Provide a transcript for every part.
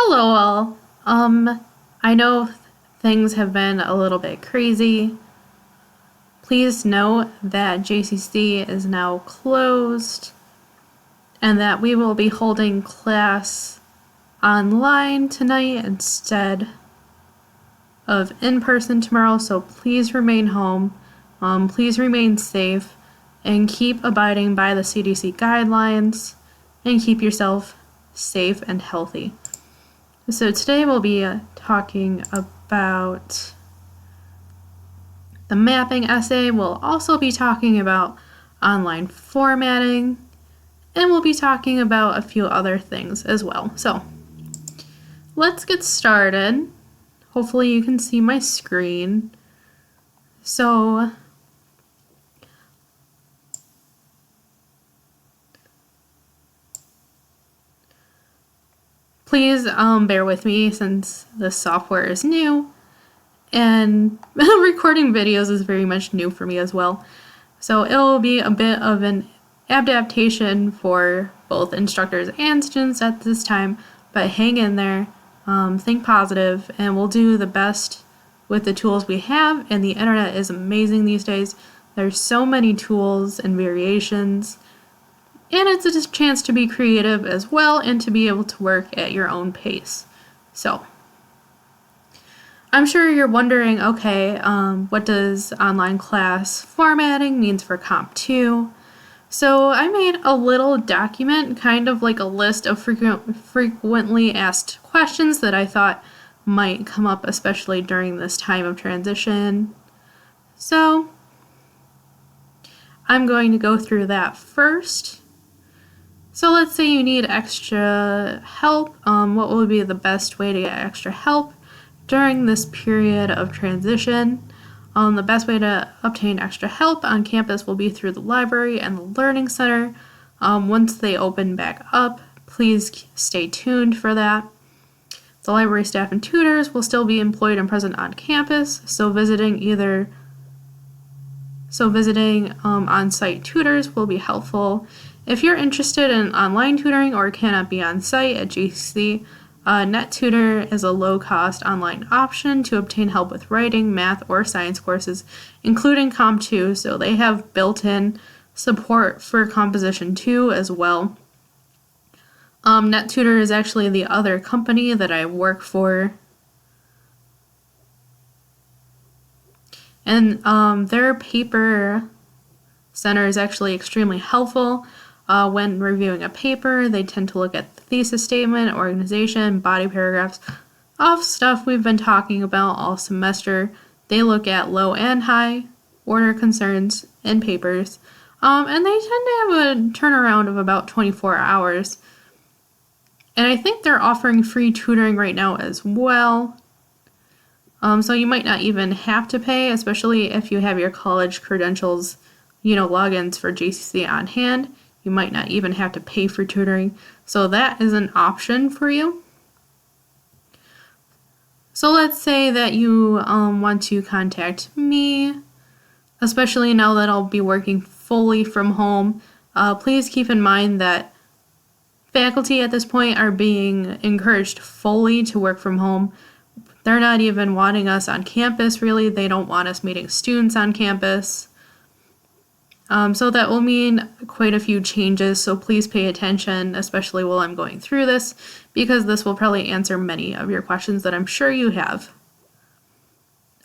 Hello all. I know things have been a little bit crazy. Please note that JCC is now closed and that we will be holding class online tonight instead of in person tomorrow, so please remain home. Please remain safe and keep abiding by the CDC guidelines and keep yourself safe and healthy. So today we'll be talking about the mapping essay. We'll also be talking about online formatting, and we'll be talking about a few other things as well. So let's get started. Hopefully you can see my screen. So please bear with me since this software is new and recording videos is very much new for me as well. So it will be a bit of an adaptation for both instructors and students at this time, but hang in there, think positive, and we'll do the best with the tools we have, and the internet is amazing these days. There's so many tools and variations. And it's a chance to be creative as well and to be able to work at your own pace. So, I'm sure you're wondering, okay, what does online class formatting means for Comp 2? So I made a little document, kind of like a list of frequently asked questions that I thought might come up, especially during this time of transition. So, I'm going to go through that first. So let's say you need extra help. What would be the best way to get extra help during this period of transition? The best way to obtain extra help on campus will be through the library and the Learning Center. Once they open back up, please stay tuned for that. The library staff and tutors will still be employed and present on campus, so visiting on-site tutors will be helpful. If you're interested in online tutoring or cannot be on site at GCC, NetTutor is a low-cost online option to obtain help with writing, math, or science courses, including Comp 2, so they have built-in support for Composition 2 as well. NetTutor is actually the other company that I work for. And their paper center is actually extremely helpful. When reviewing a paper, they tend to look at the thesis statement, organization, body paragraphs, of stuff we've been talking about all semester. They look at low and high order concerns in papers, and they tend to have a turnaround of about 24 hours. And I think they're offering free tutoring right now as well. So you might not even have to pay, especially if you have your college credentials, logins for JCC on hand. You might not even have to pay for tutoring. So that is an option for you. So let's say that you want to contact me, especially now that I'll be working fully from home. Please keep in mind that faculty at this point are being encouraged fully to work from home. They're not even wanting us on campus, really. They don't want us meeting students on campus. So that will mean quite a few changes, so please pay attention, especially while I'm going through this, because this will probably answer many of your questions that I'm sure you have.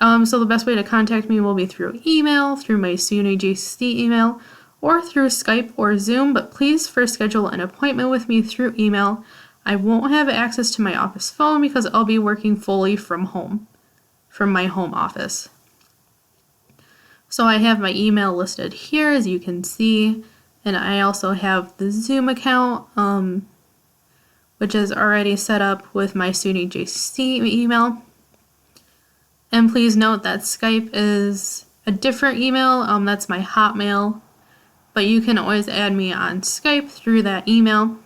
So the best way to contact me will be through email, through my SUNY JCC email, or through Skype or Zoom, but please first schedule an appointment with me through email. I won't have access to my office phone because I'll be working fully from home, from my home office. So I have my email listed here, as you can see, and I also have the Zoom account, which is already set up with my SUNY JCC email. And please note that Skype is a different email, that's my Hotmail, but you can always add me on Skype through that email.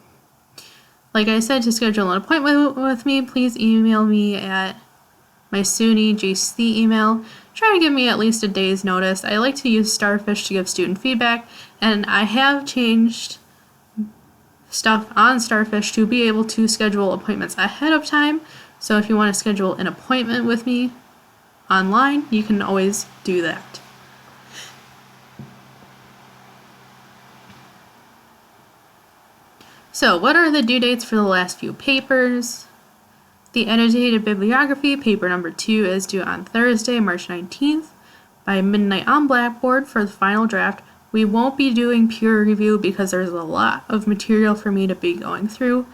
Like I said, to schedule an appointment with me, please email me at my SUNY JCC email. Try to give me at least a day's notice. I like to use Starfish to give student feedback, and I have changed stuff on Starfish to be able to schedule appointments ahead of time. So if you want to schedule an appointment with me online, you can always do that. So what are the due dates for the last few papers? The annotated bibliography, paper number 2, is due on Thursday, March 19th by midnight on Blackboard for the final draft. We won't be doing peer review because there's a lot of material for me to be going through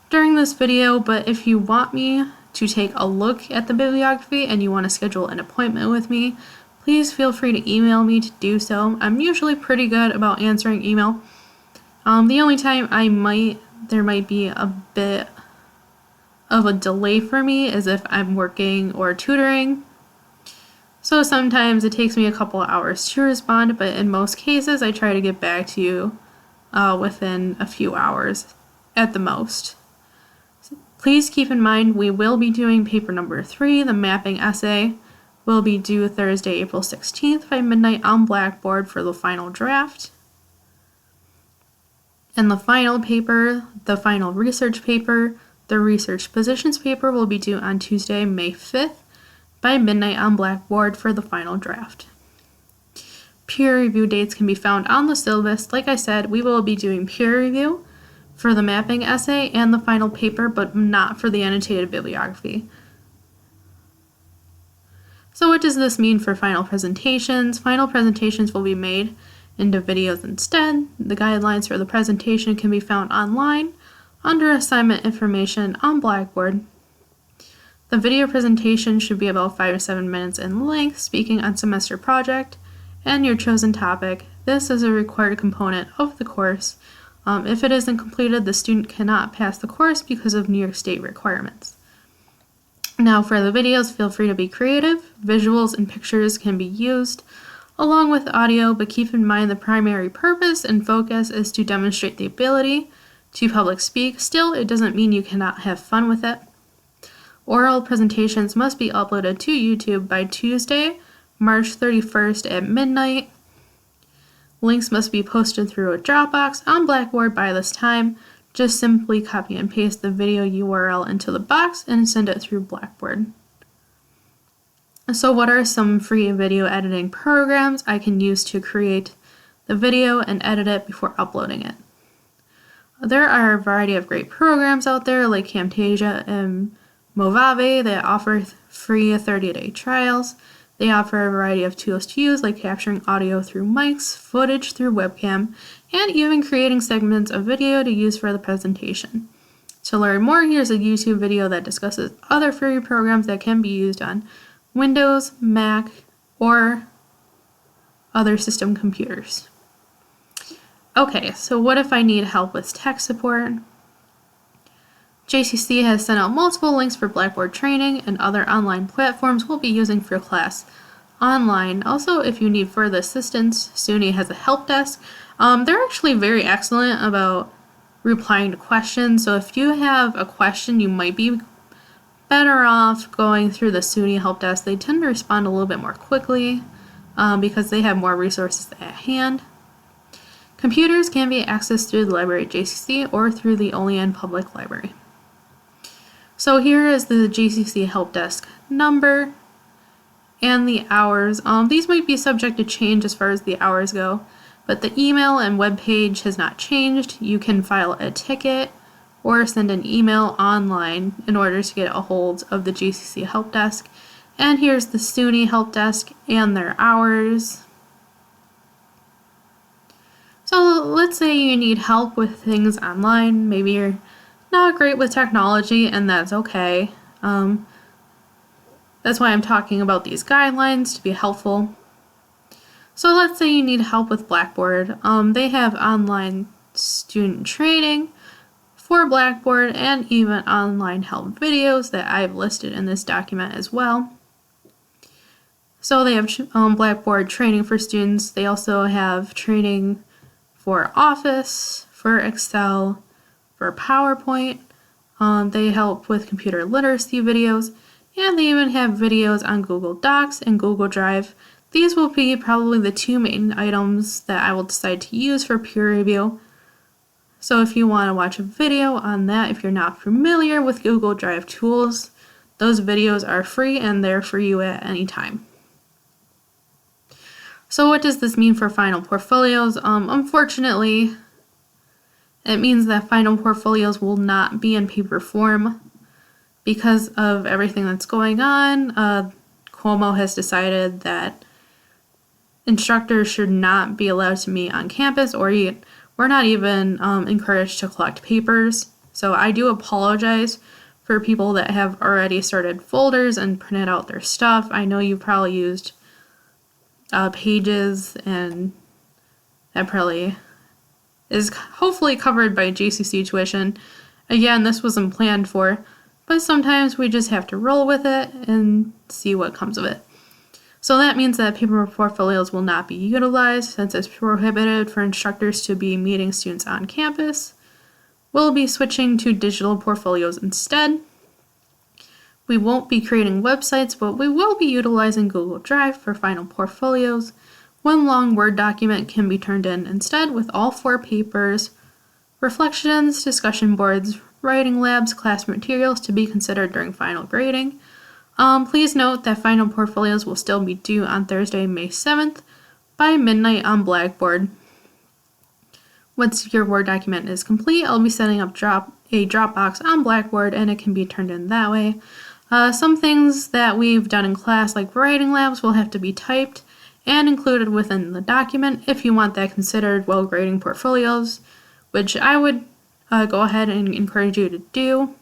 during this video, but if you want me to take a look at the bibliography and you want to schedule an appointment with me, please feel free to email me to do so. I'm usually pretty good about answering email. The only time there might be a bit of a delay for me is if I'm working or tutoring. So sometimes it takes me a couple of hours to respond, but in most cases I try to get back to you within a few hours at the most. Please keep in mind we will be doing paper number 3, the mapping essay, will be due Thursday, April 16th by midnight on Blackboard for the final draft. And the final paper, the final research paper, the research positions paper will be due on Tuesday, May 5th by midnight on Blackboard for the final draft. Peer review dates can be found on the syllabus. Like I said, we will be doing peer review for the mapping essay and the final paper, but not for the annotated bibliography. So what does this mean for final presentations? Final presentations will be made into videos instead. The guidelines for the presentation can be found online under assignment information on Blackboard. The video presentation should be about 5 to 7 minutes in length, speaking on semester project and your chosen topic. This is a required component of the course. If it isn't completed, the student cannot pass the course because of New York State requirements. Now for the videos, feel free to be creative. Visuals and pictures can be used along with audio, but keep in mind the primary purpose and focus is to demonstrate the ability to public speak. Still, it doesn't mean you cannot have fun with it. Oral presentations must be uploaded to YouTube by Tuesday, March 31st at midnight. Links must be posted through a Dropbox on Blackboard by this time. Just simply copy and paste the video URL into the box and send it through Blackboard. So what are some free video editing programs I can use to create the video and edit it before uploading it? There are a variety of great programs out there like Camtasia and Movave that offer free 30-day trials. They offer a variety of tools to use, like capturing audio through mics, footage through webcam, and even creating segments of video to use for the presentation. To learn more, here's a YouTube video that discusses other free programs that can be used on Windows, Mac, or other system computers. Okay, so what if I need help with tech support? JCC has sent out multiple links for Blackboard training and other online platforms we'll be using for class online. Also, if you need further assistance, SUNY has a help desk. They're actually very excellent about replying to questions, so if you have a question, you might be better off going through the SUNY help desk. They tend to respond a little bit more quickly because they have more resources at hand. Computers can be accessed through the library at JCC or through the Olean Public Library. So here is the JCC help desk number and the hours. These might be subject to change as far as the hours go, but the email and web page has not changed. You can file a ticket or send an email online in order to get a hold of the JCC help desk. And here's the SUNY help desk and their hours. So let's say you need help with things online. Maybe you're not great with technology, and that's okay. That's why I'm talking about these guidelines to be helpful. So let's say you need help with Blackboard. They have online student training for Blackboard and even online help videos that I've listed in this document as well. So they have Blackboard training for students. They also have training for Office, for Excel, for PowerPoint. They help with computer literacy videos, and they even have videos on Google Docs and Google Drive. These will be probably the two main items that I will decide to use for peer review. So if you want to watch a video on that, if you're not familiar with Google Drive tools, those videos are free and they're for you at any time. So what does this mean for final portfolios? Unfortunately, it means that final portfolios will not be in paper form because of everything that's going on. Cuomo has decided that instructors should not be allowed to meet on campus, or we're not even encouraged to collect papers. So I do apologize for people that have already started folders and printed out their stuff. I know you've probably used Pages, and that probably is hopefully covered by JCC tuition. Again, this wasn't planned for, but sometimes we just have to roll with it and see what comes of it. So that means that paper portfolios will not be utilized since it's prohibited for instructors to be meeting students on campus. We'll be switching to digital portfolios instead. We won't be creating websites, but we will be utilizing Google Drive for final portfolios. One long Word document can be turned in instead with all 4 papers, reflections, discussion boards, writing labs, class materials to be considered during final grading. Please note that final portfolios will still be due on Thursday, May 7th by midnight on Blackboard. Once your Word document is complete, I'll be setting up a Dropbox on Blackboard and it can be turned in that way. Some things that we've done in class, like writing labs, will have to be typed and included within the document if you want that considered while grading portfolios, which I would go ahead and encourage you to do.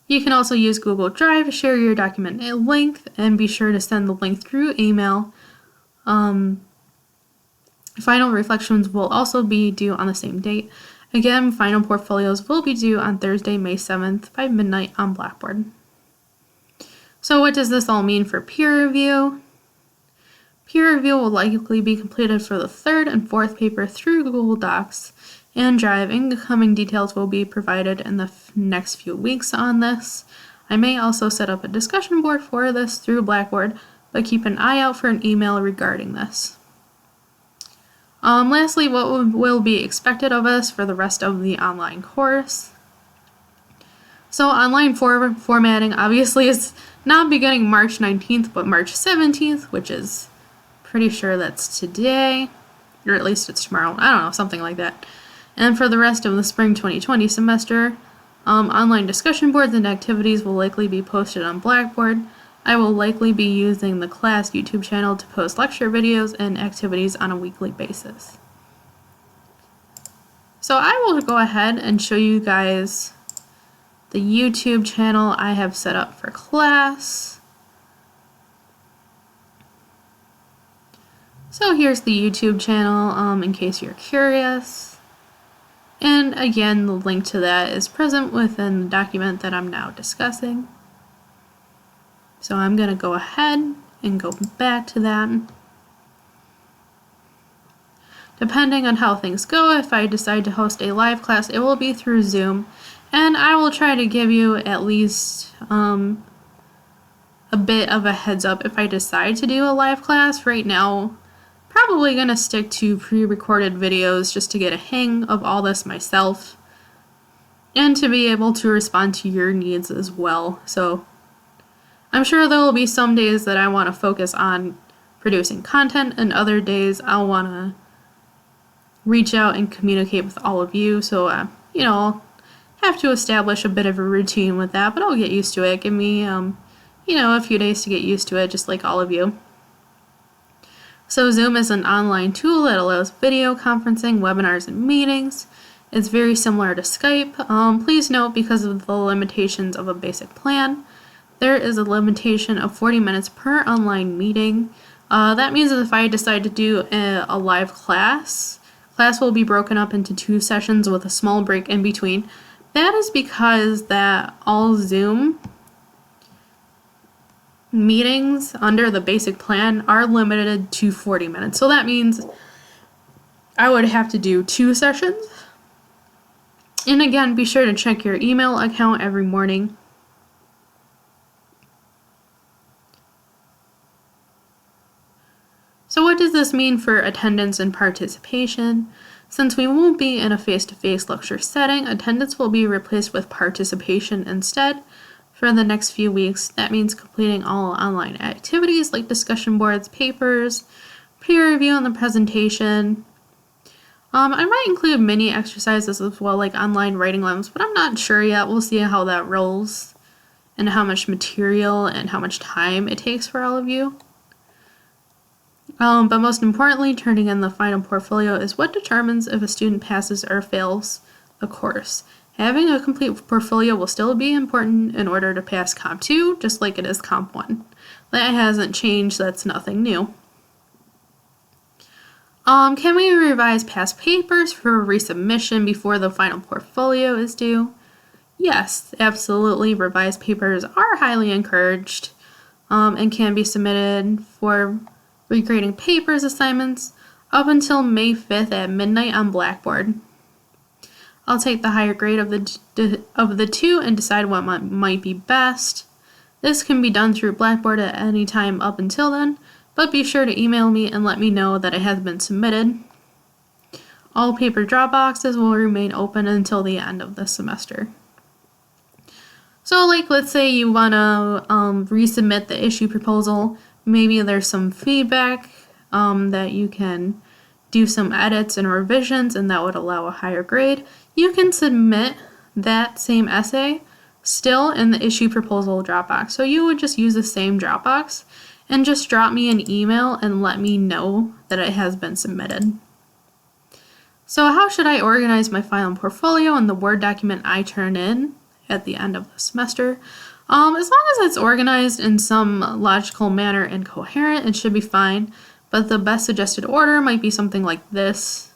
You can also use Google Drive to share your document link and be sure to send the link through email. Final reflections will also be due on the same date. Again, final portfolios will be due on Thursday, May 7th by midnight on Blackboard. So what does this all mean for peer review? Peer review will likely be completed for the 3rd and 4th paper through Google Docs and Drive. Incoming details will be provided in the next few weeks on this. I may also set up a discussion board for this through Blackboard, but keep an eye out for an email regarding this. Lastly, what will be expected of us for the rest of the online course? So online formatting obviously is not beginning March 19th, but March 17th, which is pretty sure that's today, or at least it's tomorrow. I don't know, something like that. And for the rest of the spring 2020 semester, online discussion boards and activities will likely be posted on Blackboard. I will likely be using the class YouTube channel to post lecture videos and activities on a weekly basis. So I will go ahead and show you guys the YouTube channel I have set up for class. So here's the YouTube channel in case you're curious. And again, the link to that is present within the document that I'm now discussing. So I'm going to go ahead and go back to that. Depending on how things go, if I decide to host a live class, it will be through Zoom. And I will try to give you at least a bit of a heads up if I decide to do a live class. Right now, probably going to stick to pre-recorded videos just to get a hang of all this myself and to be able to respond to your needs as well. So I'm sure there will be some days that I want to focus on producing content, and other days I'll want to reach out and communicate with all of you. So, I'll have to establish a bit of a routine with that, but I'll get used to it. Give me, a few days to get used to it, just like all of you. So Zoom is an online tool that allows video conferencing, webinars, and meetings. It's very similar to Skype. Please note, because of the limitations of a basic plan, there is a limitation of 40 minutes per online meeting. That means that if I decide to do a live class will be broken up into 2 sessions with a small break in between. That is because that all Zoom meetings under the basic plan are limited to 40 minutes. So that means I would have to do 2 sessions. And again, be sure to check your email account every morning. So what does this mean for attendance and participation? Since we won't be in a face-to-face lecture setting, attendance will be replaced with participation instead. For the next few weeks, that means completing all online activities like discussion boards, papers, peer review, and the presentation. I might include mini exercises as well, like online writing labs, but I'm not sure yet. We'll see how that rolls and how much material and how much time it takes for all of you. But most importantly, turning in the final portfolio is what determines if a student passes or fails a course. Having a complete portfolio will still be important in order to pass Comp 2, just like it is Comp 1. That hasn't changed, that's nothing new. Can we revise past papers for resubmission before the final portfolio is due? Yes, absolutely. Revised papers are highly encouraged and can be submitted for regrading papers assignments up until May 5th at midnight on Blackboard. I'll take the higher grade of the two and decide what might be best. This can be done through Blackboard at any time up until then, but be sure to email me and let me know that it has been submitted. All paper drop boxes will remain open until the end of the semester. So let's say you want to resubmit the issue proposal. Maybe there's some feedback that you can do some edits and revisions, and that would allow a higher grade. You can submit that same essay still in the issue proposal Dropbox. So you would just use the same Dropbox and just drop me an email and let me know that it has been submitted. So how should I organize my final portfolio and the Word document I turn in at the end of the semester? As long as it's organized in some logical manner and coherent, it should be fine, but the best suggested order might be something like this.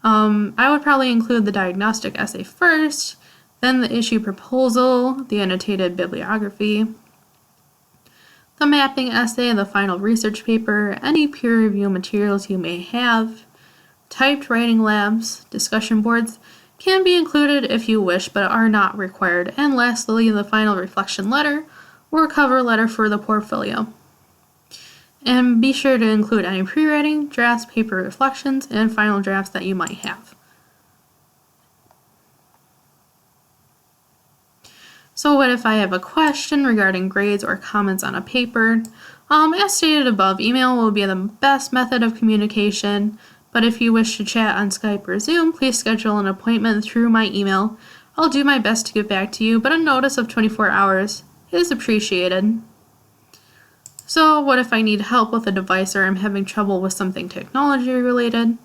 I would probably include the diagnostic essay first, then the issue proposal, the annotated bibliography, the mapping essay, the final research paper, any peer review materials you may have, typed writing labs, discussion boards, can be included if you wish, but are not required. And lastly, the final reflection letter or cover letter for the portfolio. And be sure to include any pre-writing, drafts, paper reflections, and final drafts that you might have. So what if I have a question regarding grades or comments on a paper? As stated above, email will be the best method of communication. But if you wish to chat on Skype or Zoom, please schedule an appointment through my email. I'll do my best to get back to you, but a notice of 24 hours is appreciated. So what if I need help with a device or I'm having trouble with something technology related?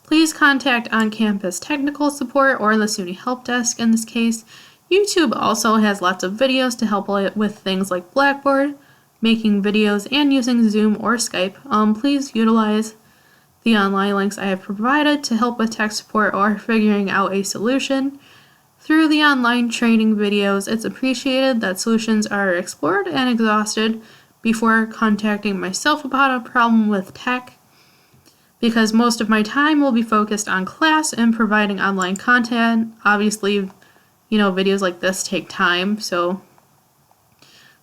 Please contact on-campus technical support or the SUNY help desk in this case. YouTube also has lots of videos to help with things like Blackboard, making videos, and using Zoom or Skype. Please utilize the online links I have provided to help with tech support or figuring out a solution. Through the online training videos, it's appreciated that solutions are explored and exhausted before contacting myself about a problem with tech, because most of my time will be focused on class and providing online content. Obviously, videos like this take time, so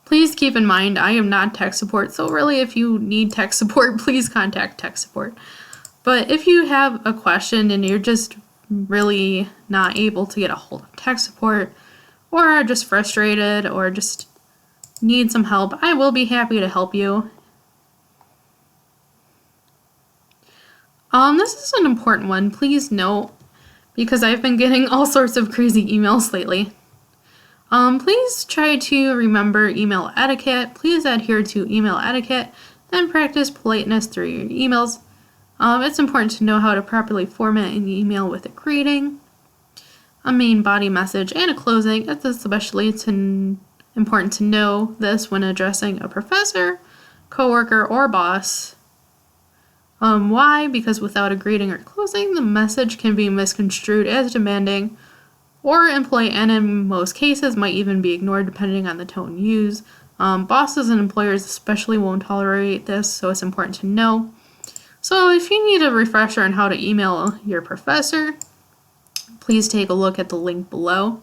please keep in mind I am not tech support, so really if you need tech support, please contact tech support. But if you have a question and you're just really not able to get a hold of tech support, or are just frustrated, or just need some help, I will be happy to help you. This is an important one, please note, because I've been getting all sorts of crazy emails lately. Please try to remember email etiquette. Please adhere to email etiquette and practice politeness through your emails. It's important to know how to properly format an email with a greeting, a main body message, and a closing. It's especially important to know this when addressing a professor, coworker, or boss. Why? Because without a greeting or closing, the message can be misconstrued as demanding or impolite, and in most cases might even be ignored depending on the tone used. Bosses and employers especially won't tolerate this, so it's important to know. So if you need a refresher on how to email your professor, please take a look at the link below.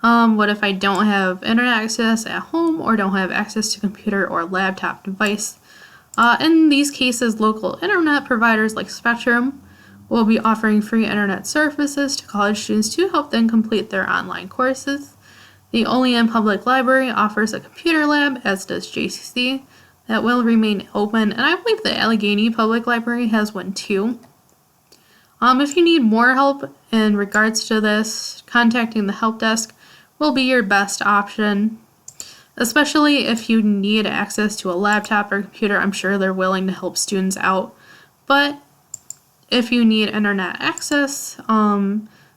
What if I don't have internet access at home or don't have access to computer or laptop device? In these cases, local internet providers like Spectrum will be offering free internet services to college students to help them complete their online courses. The Olean Public Library offers a computer lab, as does JCC, that will remain open, and I believe the Allegheny Public Library has one too. If you need more help in regards to this, contacting the help desk will be your best option. Especially if you need access to a laptop or computer, I'm sure they're willing to help students out. But if you need internet access,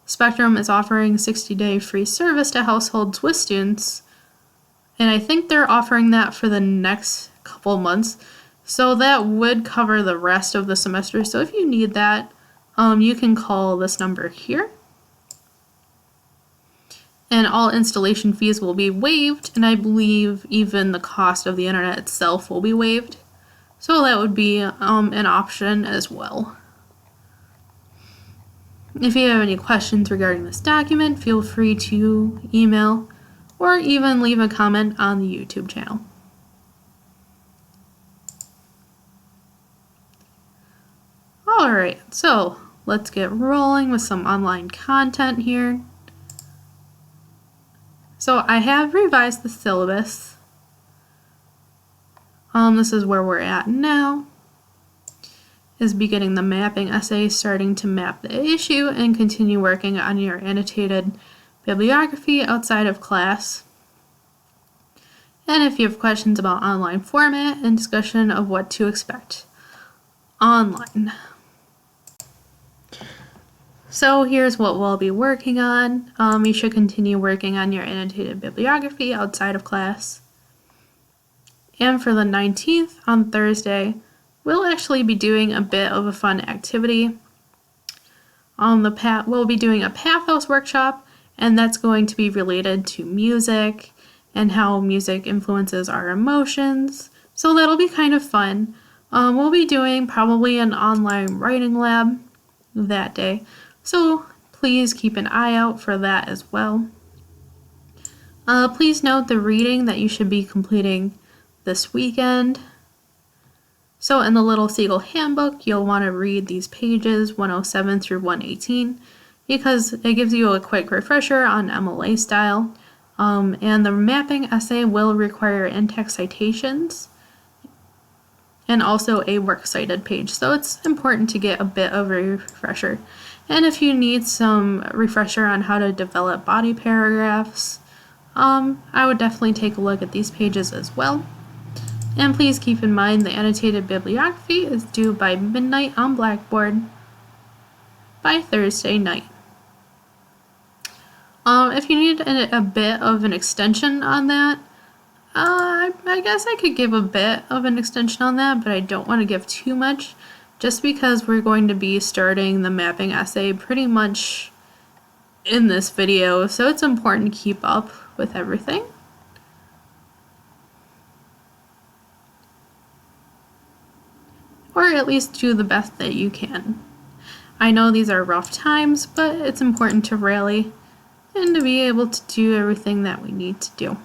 Spectrum is offering 60-day free service to households with students. And I think they're offering that for the next couple months. So that would cover the rest of the semester. So if you need that, you can call this number here. And all installation fees will be waived, and I believe even the cost of the internet itself will be waived. So that would be an option as well. If you have any questions regarding this document, feel free to email or even leave a comment on the YouTube channel. Alright, so let's get rolling with some online content here. So I have revised the syllabus. This is where we're at now. Is beginning the mapping essay, starting to map the issue, and continue working on your annotated bibliography outside of class. And if you have questions about online format and discussion of what to expect online. So here's what we'll be working on. You should continue working on your annotated bibliography outside of class. And for the 19th, on Thursday, we'll actually be doing a bit of a fun activity. We'll be doing a pathos workshop, and that's going to be related to music and how music influences our emotions. So that'll be kind of fun. We'll be doing probably an online writing lab that day. So please keep an eye out for that as well. Please note the reading that you should be completing this weekend. So in the Little Seagull Handbook, you'll want to read these pages 107 through 118 because it gives you a quick refresher on MLA style. And the mapping essay will require in-text citations and also a works cited page. So it's important to get a bit of a refresher. And if you need some refresher on how to develop body paragraphs, I would definitely take a look at these pages as well. And please keep in mind the annotated bibliography is due by midnight on Blackboard by Thursday night. If you need a bit of an extension on that, I guess I could give a bit of an extension on that, but I don't want to give too much just because we're going to be starting the mapping essay pretty much in this video, so it's important to keep up with everything. Or at least do the best that you can. I know these are rough times, but it's important to rally and to be able to do everything that we need to do.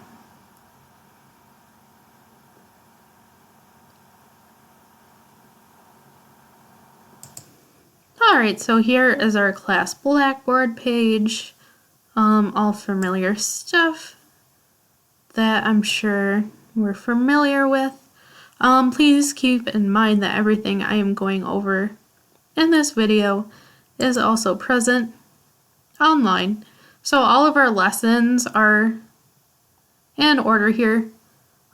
Alright, so here is our class Blackboard page. All familiar stuff that I'm sure we're familiar with. Please keep in mind that everything I am going over in this video is also present online. So all of our lessons are in order here.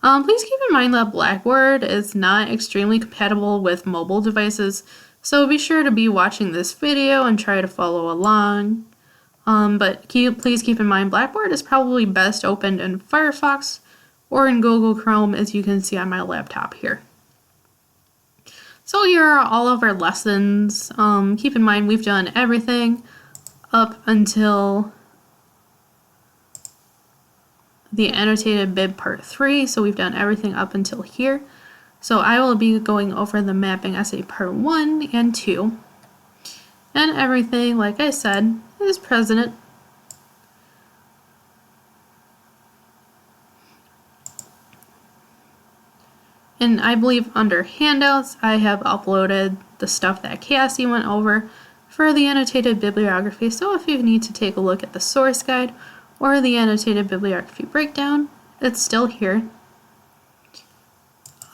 Please keep in mind that Blackboard is not extremely compatible with mobile devices, so be sure to be watching this video and try to follow along. But please keep in mind Blackboard is probably best opened in Firefox or in Google Chrome, as you can see on my laptop here. So here are all of our lessons. Keep in mind we've done everything up until the annotated bib part 3, so we've done everything up until here. So I will be going over the mapping essay part 1 and 2. And everything, like I said, is present. And I believe under handouts, I have uploaded the stuff that Cassie went over for the annotated bibliography. So if you need to take a look at the source guide or the annotated bibliography breakdown, it's still here.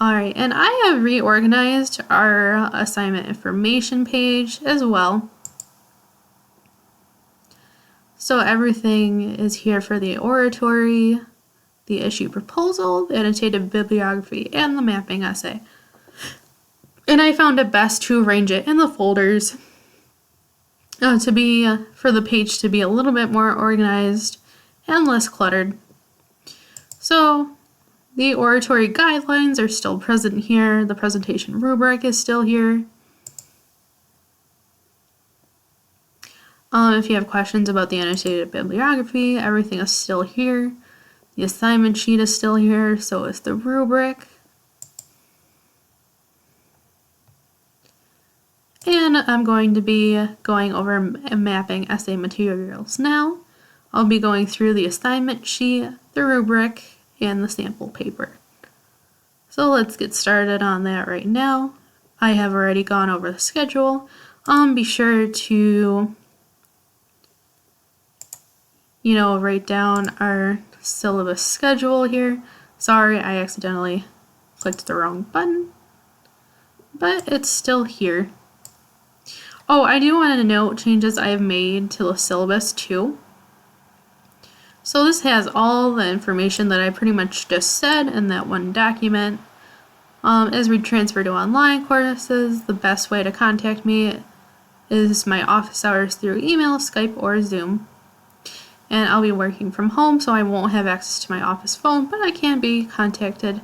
Alright, and I have reorganized our assignment information page as well. So everything is here for the oratory, the issue proposal, the annotated bibliography, and the mapping essay. And I found it best to arrange it in the folders for the page to be a little bit more organized and less cluttered. So the oratory guidelines are still present here. The presentation rubric is still here. If you have questions about the annotated bibliography, everything is still here. The assignment sheet is still here, so is the rubric. And I'm going to be going over mapping essay materials now. I'll be going through the assignment sheet, the rubric, and the sample paper. So let's get started on that right now. I have already gone over the schedule. Be sure to write down our syllabus schedule here. Sorry, I accidentally clicked the wrong button, but it's still here. Oh, I do want to note changes I have made to the syllabus too. So this has all the information that I pretty much just said in that one document. As we transfer to online courses, the best way to contact me is my office hours through email, Skype, or Zoom. And I'll be working from home, so I won't have access to my office phone, but I can be contacted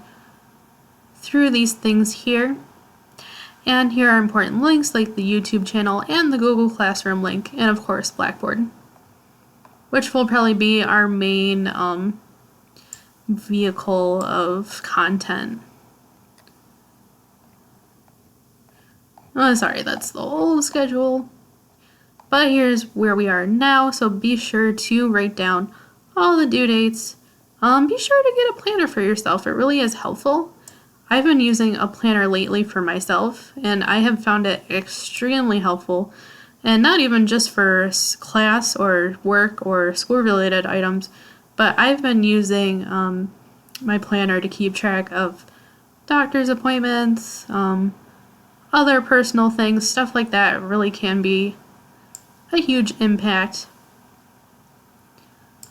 through these things here. And here are important links like the YouTube channel and the Google Classroom link, and of course Blackboard, which will probably be our main vehicle of content. Oh, sorry, that's the old schedule. But here's where we are now, so be sure to write down all the due dates. Be sure to get a planner for yourself. It really is helpful. I've been using a planner lately for myself, and I have found it extremely helpful. And not even just for class or work or school-related items, but I've been using my planner to keep track of doctor's appointments, other personal things, stuff like that really can be a huge impact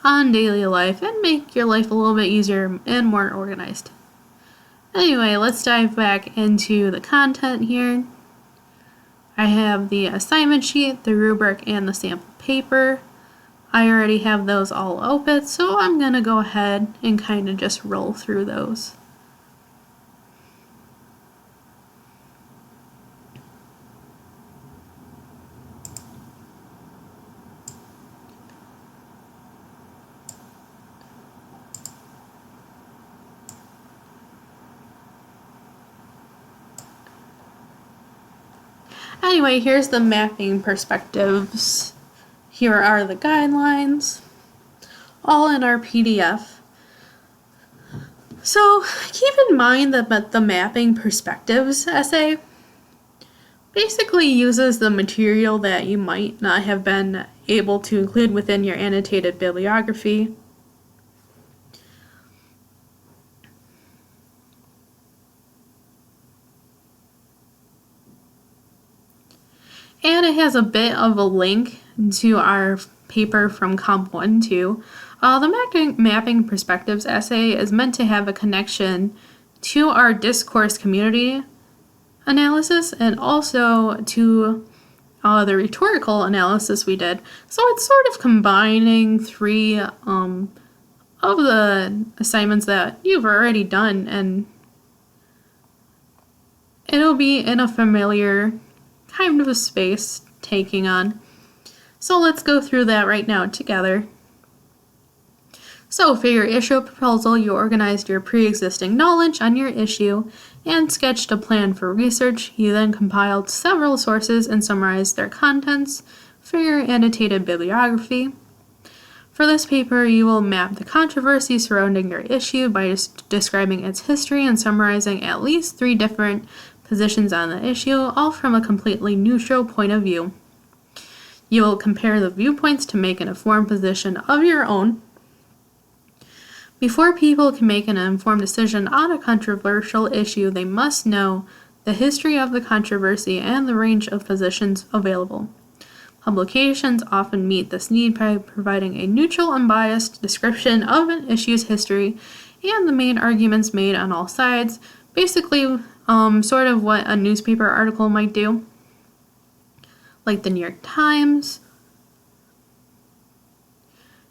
on daily life and make your life a little bit easier and more organized. Anyway, let's dive back into the content here. I have the assignment sheet, the rubric, and the sample paper. I already have those all open, so I'm going to go ahead and kind of just roll through those. Anyway, here's the mapping perspectives. Here are the guidelines, all in our PDF. So keep in mind that the mapping perspectives essay basically uses the material that you might not have been able to include within your annotated bibliography. And it has a bit of a link to our paper from Comp 1 and 2. The mapping perspectives essay is meant to have a connection to our discourse community analysis and also to the rhetorical analysis we did. So it's sort of combining three of the assignments that you've already done, and it'll be in a familiar kind of a space taking on. So let's go through that right now together. So for your issue proposal, you organized your pre-existing knowledge on your issue and sketched a plan for research. You then compiled several sources and summarized their contents for your annotated bibliography. For this paper, you will map the controversy surrounding your issue by describing its history and summarizing at least 3 different positions on the issue, all from a completely neutral point of view. You will compare the viewpoints to make an informed position of your own. Before people can make an informed decision on a controversial issue, they must know the history of the controversy and the range of positions available. Publications often meet this need by providing a neutral, unbiased description of an issue's history and the main arguments made on all sides, basically sort of what a newspaper article might do, like the New York Times.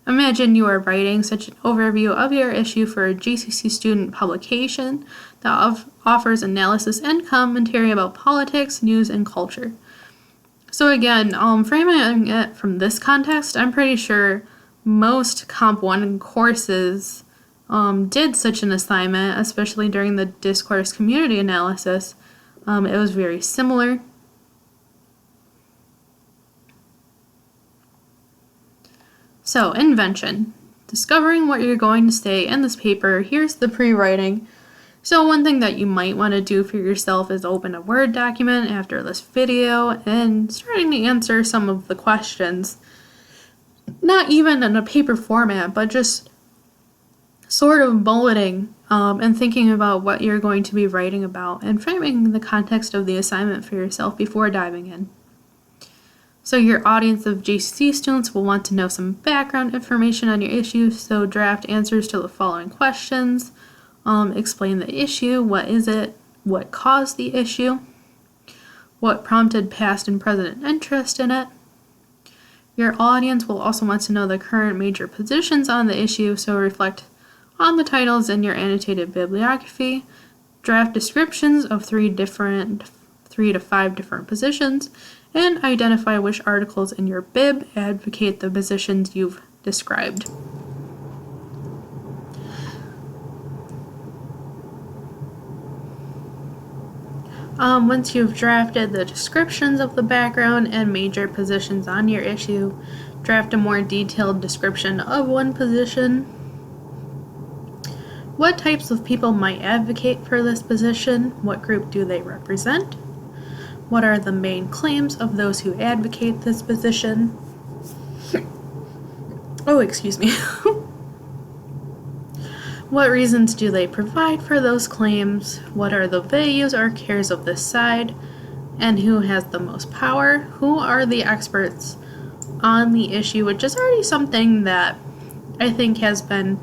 Imagine you are writing such an overview of your issue for a GCC student publication that offers analysis and commentary about politics, news, and culture. So again, framing it from this context, I'm pretty sure most Comp 1 courses did such an assignment, especially during the discourse community analysis. It was very similar. So, invention. Discovering what you're going to say in this paper. Here's the pre-writing. So one thing that you might want to do for yourself is open a Word document after this video and starting to answer some of the questions. Not even in a paper format, but just sort of bulleting and thinking about what you're going to be writing about and framing the context of the assignment for yourself before diving in. So your audience of GCC students will want to know some background information on your issue, so draft answers to the following questions. Explain the issue, what is it, what caused the issue, what prompted past and present interest in it. Your audience will also want to know the current major positions on the issue, so reflect on the titles in your annotated bibliography. Draft descriptions of 3 to 5 different positions, and identify which articles in your bib advocate the positions you've described. Once you've drafted the descriptions of the background and major positions on your issue, draft a more detailed description of one position. What types of people might advocate for this position? What group do they represent? What are the main claims of those who advocate this position? Oh, excuse me. What reasons do they provide for those claims? What are the values or cares of this side? And who has the most power? Who are the experts on the issue? Which is already something that I think has been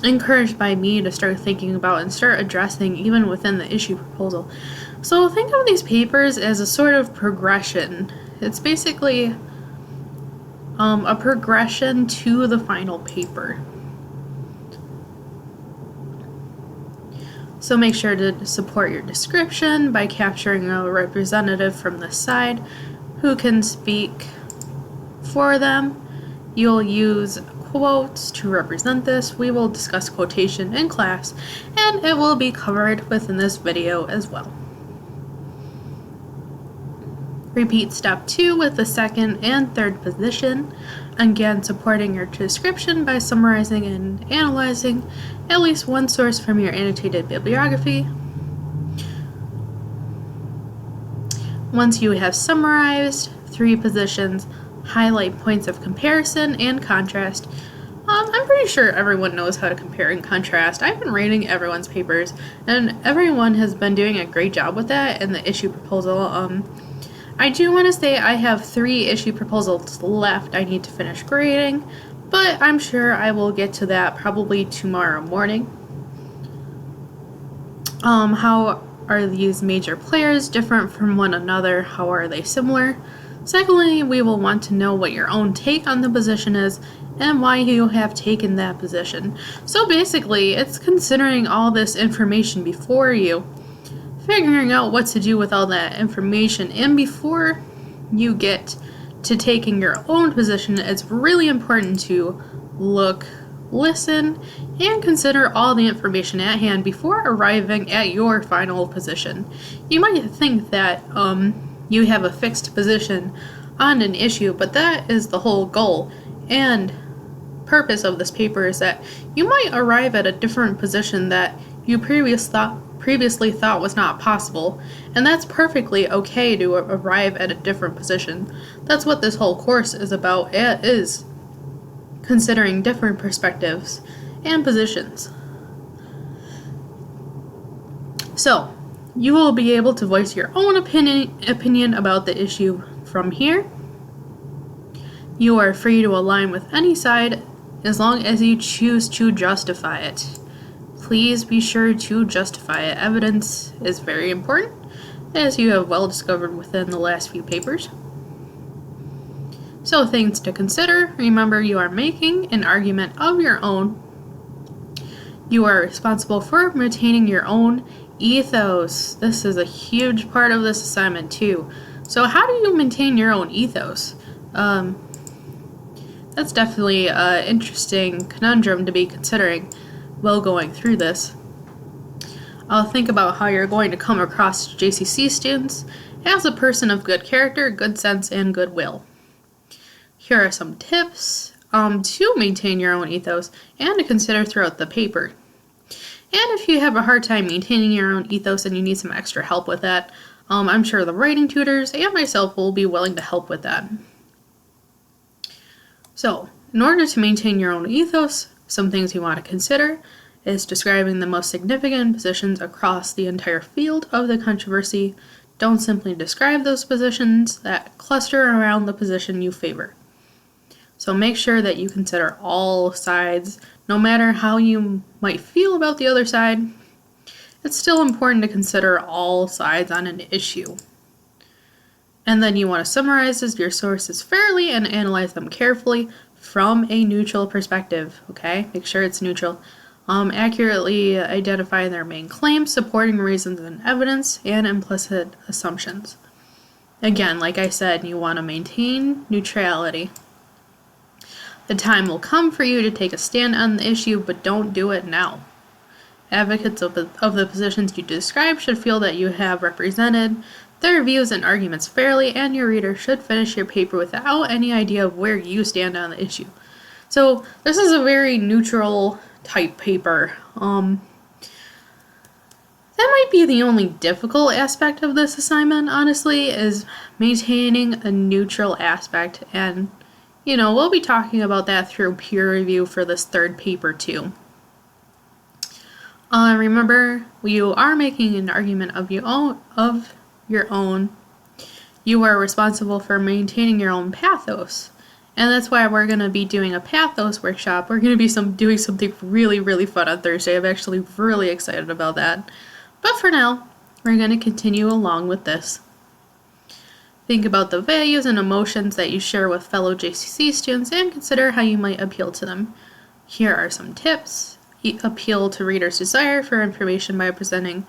encouraged by me to start thinking about and start addressing even within the issue proposal. So think of these papers as a sort of progression. It's basically a progression to the final paper. So make sure to support your description by capturing a representative from the side who can speak for them. You'll use quotes to represent this. We will discuss quotation in class, and it will be covered within this video as well. Repeat step 2 with the second and third position. Again, supporting your description by summarizing and analyzing at least one source from your annotated bibliography. Once you have summarized 3 positions, highlight points of comparison and contrast. I'm pretty sure everyone knows how to compare and contrast. I've been reading everyone's papers, and everyone has been doing a great job with that in the issue proposal. I do want to say I have 3 issue proposals left I need to finish grading, but I'm sure I will get to that probably tomorrow morning. How are these major players different from one another? How are they similar? Secondly, we will want to know what your own take on the position is and why you have taken that position. So basically, it's considering all this information before you, figuring out what to do with all that information, and before you get to taking your own position, it's really important to look, listen, and consider all the information at hand before arriving at your final position. You might think that you have a fixed position on an issue, but that is the whole goal and purpose of this paper, is that you might arrive at a different position that you previously thought was not possible, and that's perfectly okay to arrive at a different position. That's what this whole course is about. It is considering different perspectives and positions. So, you will be able to voice your own opinion about the issue from here. You are free to align with any side as long as you choose to justify it. Please be sure to justify it. Evidence is very important, as you have well discovered within the last few papers. So, things to consider. Remember, you are making an argument of your own. You are responsible for maintaining your own ethos. This is a huge part of this assignment too. So how do you maintain your own ethos? That's definitely an interesting conundrum to be considering while going through this. Think about how you're going to come across JCC students as a person of good character, good sense, and goodwill. Here are some tips to maintain your own ethos and to consider throughout the paper. And if you have a hard time maintaining your own ethos and you need some extra help with that, I'm sure the writing tutors and myself will be willing to help with that. So, in order to maintain your own ethos, some things you want to consider is describing the most significant positions across the entire field of the controversy. Don't simply describe those positions that cluster around the position you favor. So make sure that you consider all sides, no matter how you might feel about the other side. It's still important to consider all sides on an issue. And then you want to summarize your sources fairly and analyze them carefully from a neutral perspective, okay? Make sure it's neutral. Accurately identify their main claims, supporting reasons and evidence, and implicit assumptions. Again, like I said, you want to maintain neutrality. The time will come for you to take a stand on the issue, but don't do it now. Advocates of the positions you describe should feel that you have represented their views and arguments fairly, and your reader should finish your paper without any idea of where you stand on the issue. So this is a very neutral type paper. That might be the only difficult aspect of this assignment, honestly, is maintaining a neutral aspect, and we'll be talking about that through peer review for this third paper too. Remember, you are making an argument of your own. You are responsible for maintaining your own pathos. And that's why we're going to be doing a pathos workshop. We're going to be doing something really, really fun on Thursday. I'm actually really excited about that. But for now, we're going to continue along with this. Think about the values and emotions that you share with fellow JCC students and consider how you might appeal to them. Here are some tips. Appeal to readers' desire for information by presenting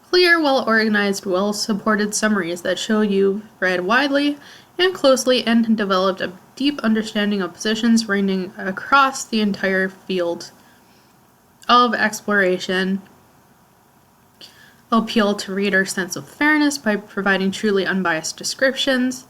clear, well-organized, well-supported summaries that show you've read widely and closely and developed a deep understanding of positions ranging across the entire field of exploration. Appeal to readers' sense of fairness by providing truly unbiased descriptions.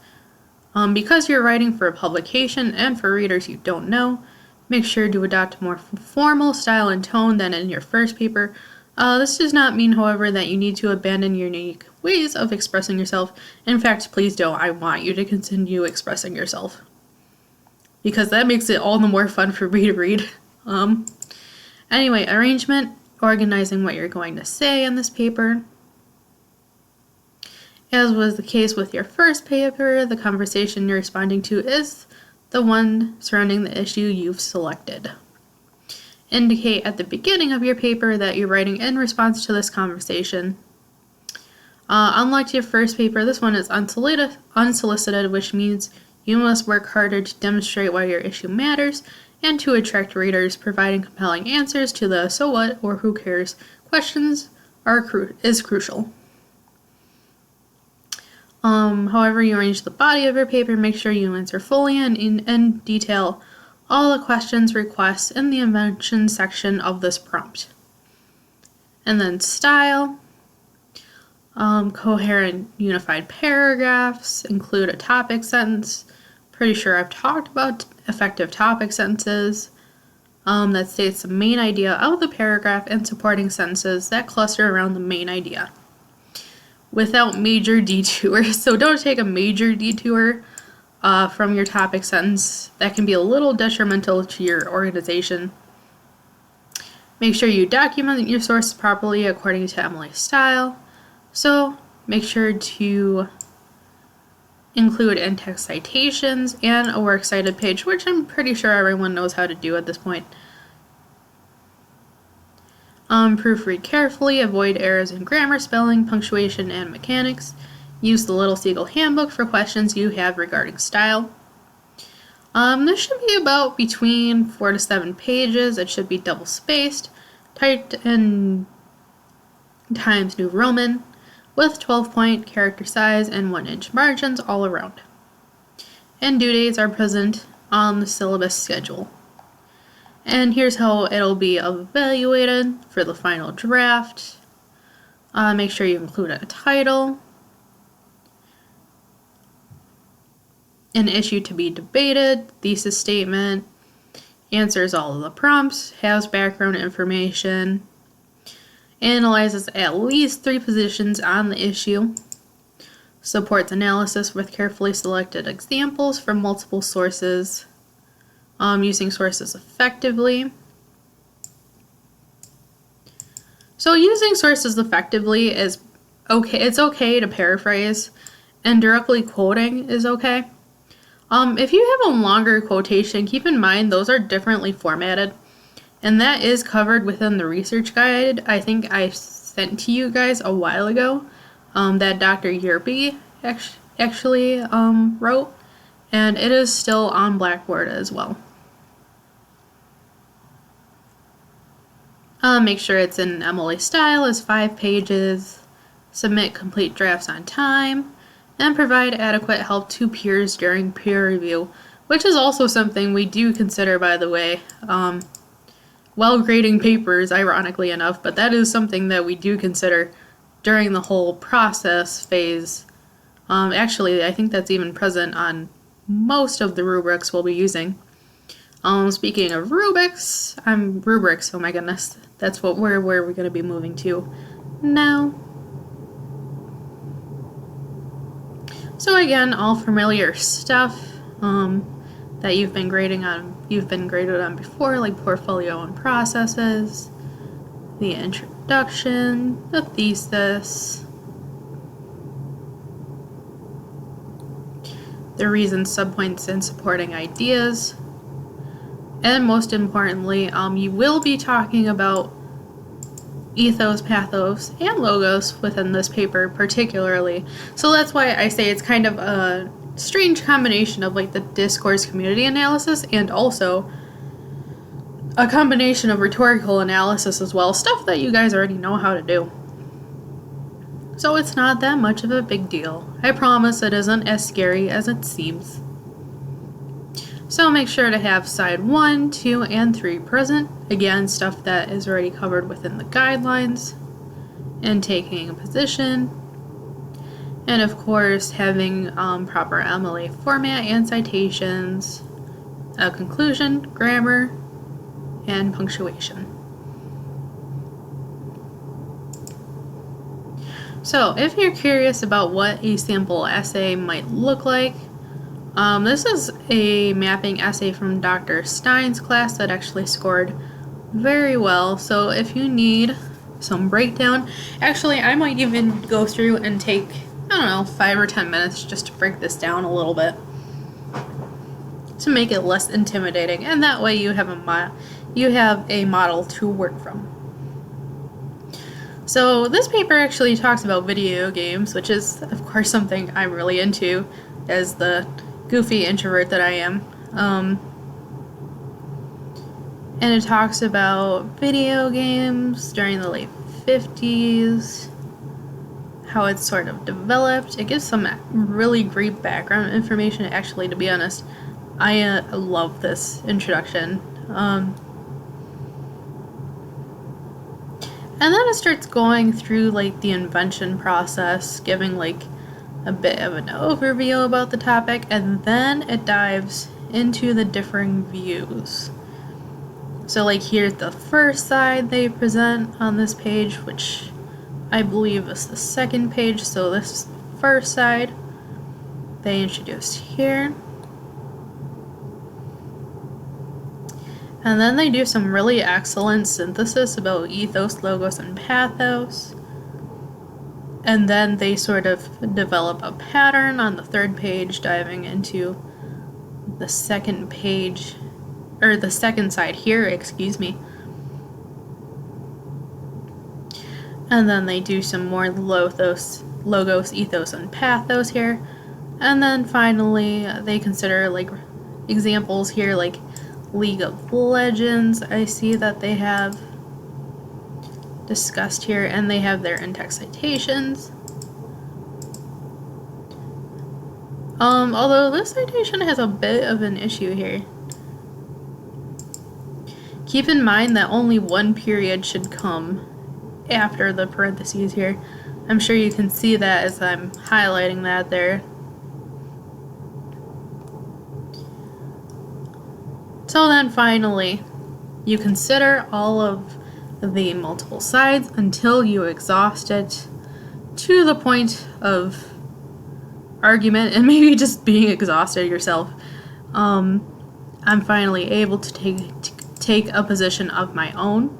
Because you're writing for a publication and for readers you don't know, make sure to adopt a more formal style and tone than in your first paper. This does not mean, however, that you need to abandon your unique ways of expressing yourself. In fact, please don't. I want you to continue expressing yourself, because that makes it all the more fun for me to read. Anyway, arrangement, organizing what you're going to say in this paper. As was the case with your first paper, the conversation you're responding to is the one surrounding the issue you've selected. Indicate at the beginning of your paper that you're writing in response to this conversation. Unlike your first paper, this one is unsolicited, which means you must work harder to demonstrate why your issue matters and to attract readers. Providing compelling answers to the so what or who cares questions is crucial. However you arrange the body of your paper, make sure you answer fully and in detail all the questions, requests in the invention section of this prompt. And then style. Coherent unified paragraphs, include a topic sentence. Pretty sure I've talked about effective topic sentences that states the main idea of the paragraph and supporting sentences that cluster around the main idea without major detours. So don't take a major detour from your topic sentence. That can be a little detrimental to your organization. Make sure you document your sources properly according to Emily's style. So make sure to include in-text citations and a works cited page, which I'm pretty sure everyone knows how to do at this point. Proofread carefully, avoid errors in grammar, spelling, punctuation, and mechanics. Use the Little Seagull Handbook for questions you have regarding style. This should be about between 4 to 7 pages. It should be double spaced, typed in Times New Roman, with 12-point character size and 1-inch margins all around. And due dates are present on the syllabus schedule. And here's how it'll be evaluated for the final draft. Make sure you include a title, an issue to be debated, thesis statement, answers all of the prompts, has background information, analyzes at least 3 positions on the issue, supports analysis with carefully selected examples from multiple sources, using sources effectively. So using sources effectively is okay. It's okay to paraphrase, and directly quoting is okay. If you have a longer quotation, keep in mind those are differently formatted. And that is covered within the research guide I think I sent to you guys a while ago, that Dr. Yerby actually wrote, and it is still on Blackboard as well. Make sure it's in Emily's style, is 5 pages, submit complete drafts on time, and provide adequate help to peers during peer review, which is also something we do consider, by the way. While grading papers, ironically enough, but that is something that we do consider during the whole process phase. Actually, I think that's even present on most of the rubrics we'll be using. Speaking of rubrics, oh my goodness, that's where we're going to be moving to now. So again, all familiar stuff that you've been graded on before, like portfolio and processes, the introduction, the thesis, the reasons, subpoints, and supporting ideas, and most importantly, you will be talking about ethos, pathos, and logos within this paper particularly. So that's why I say it's kind of a strange combination of like the discourse community analysis and also a combination of rhetorical analysis as well, stuff that you guys already know how to do. So it's not that much of a big deal. I promise it isn't as scary as it seems. So make sure to have side 1, 2, and 3 present. Again, stuff that is already covered within the guidelines, and taking a position, and of course having proper Emily format and citations, a conclusion, grammar, and punctuation. So if you're curious about what a sample essay might look like, this is a mapping essay from Dr. Stein's class that actually scored very well. So if you need some breakdown, actually I might even go through and take, I don't know, 5 or 10 minutes just to break this down a little bit to make it less intimidating, and that way you have a model to work from. So this paper actually talks about video games, which is of course something I'm really into as the goofy introvert that I am. And it talks about video games during the late 50s, how it's sort of developed. It gives some really great background information. Actually, to be honest, I love this introduction. And then it starts going through like the invention process, giving like a bit of an overview about the topic, and then it dives into the differing views. So like here's the first side they present on this page, which I believe is the second page, so this is the first side they introduced here. And then they do some really excellent synthesis about ethos, logos, and pathos. And then they sort of develop a pattern on the third page, diving into the second page, or the second side here, excuse me. And then they do some more logos, ethos, and pathos here. And then finally, they consider like examples here, like League of Legends. I see that they have discussed here, and they have their in-text citations. Although this citation has a bit of an issue here. Keep in mind that only one period should come after the parentheses here. I'm sure you can see that as I'm highlighting that there. So then finally, you consider all of the multiple sides until you exhaust it to the point of argument and maybe just being exhausted yourself. I'm finally able to take a position of my own.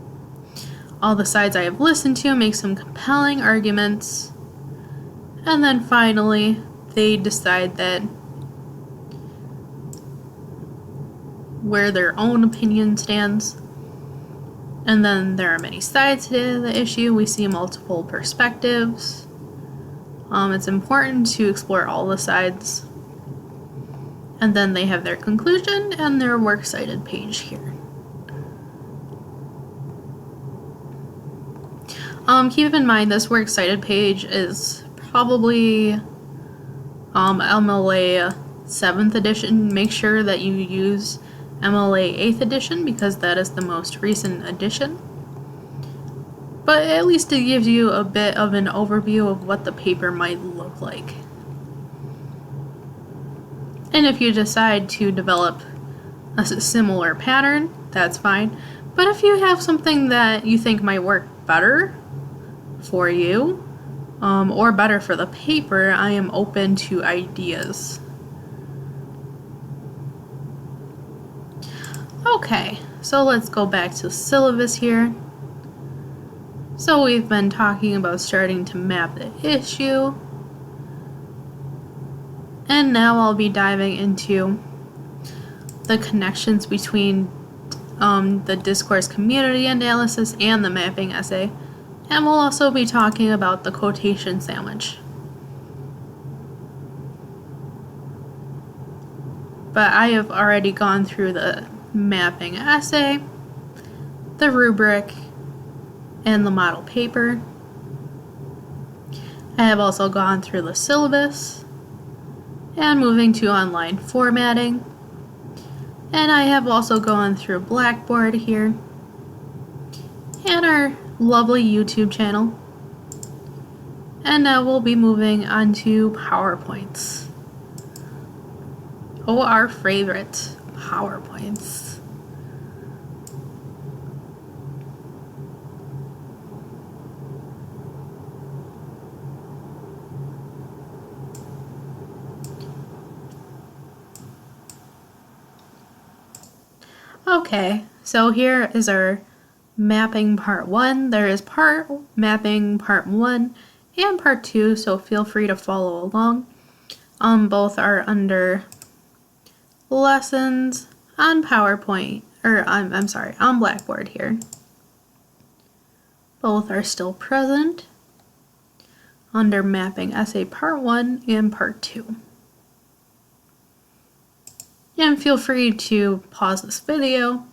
All the sides I have listened to make some compelling arguments, and then finally they decide that where their own opinion stands. And then there are many sides to the issue. We see multiple perspectives. It's important to explore all the sides. And then they have their conclusion and their works cited page here. Keep in mind this works cited page is probably MLA 7th edition. Make sure that you use MLA 8th edition because that is the most recent edition. But at least it gives you a bit of an overview of what the paper might look like. And if you decide to develop a similar pattern, that's fine. But if you have something that you think might work better for you, or better for the paper, I am open to ideas. Okay, so let's go back to syllabus here. So we've been talking about starting to map the issue. And now I'll be diving into the connections between the discourse community analysis and the mapping essay. And we'll also be talking about the quotation sandwich. But I have already gone through the mapping essay, the rubric, and the model paper. I have also gone through the syllabus and moving to online formatting. And I have also gone through Blackboard here and our lovely YouTube channel. And now we'll be moving on to PowerPoints. Oh, our favorite PowerPoints. Okay, so here is our mapping part 1. There is mapping part 1 and part 2, so feel free to follow along. Both are under lessons on PowerPoint, or I'm sorry, on Blackboard here. Both are still present under mapping essay part 1 and part 2. And feel free to pause this video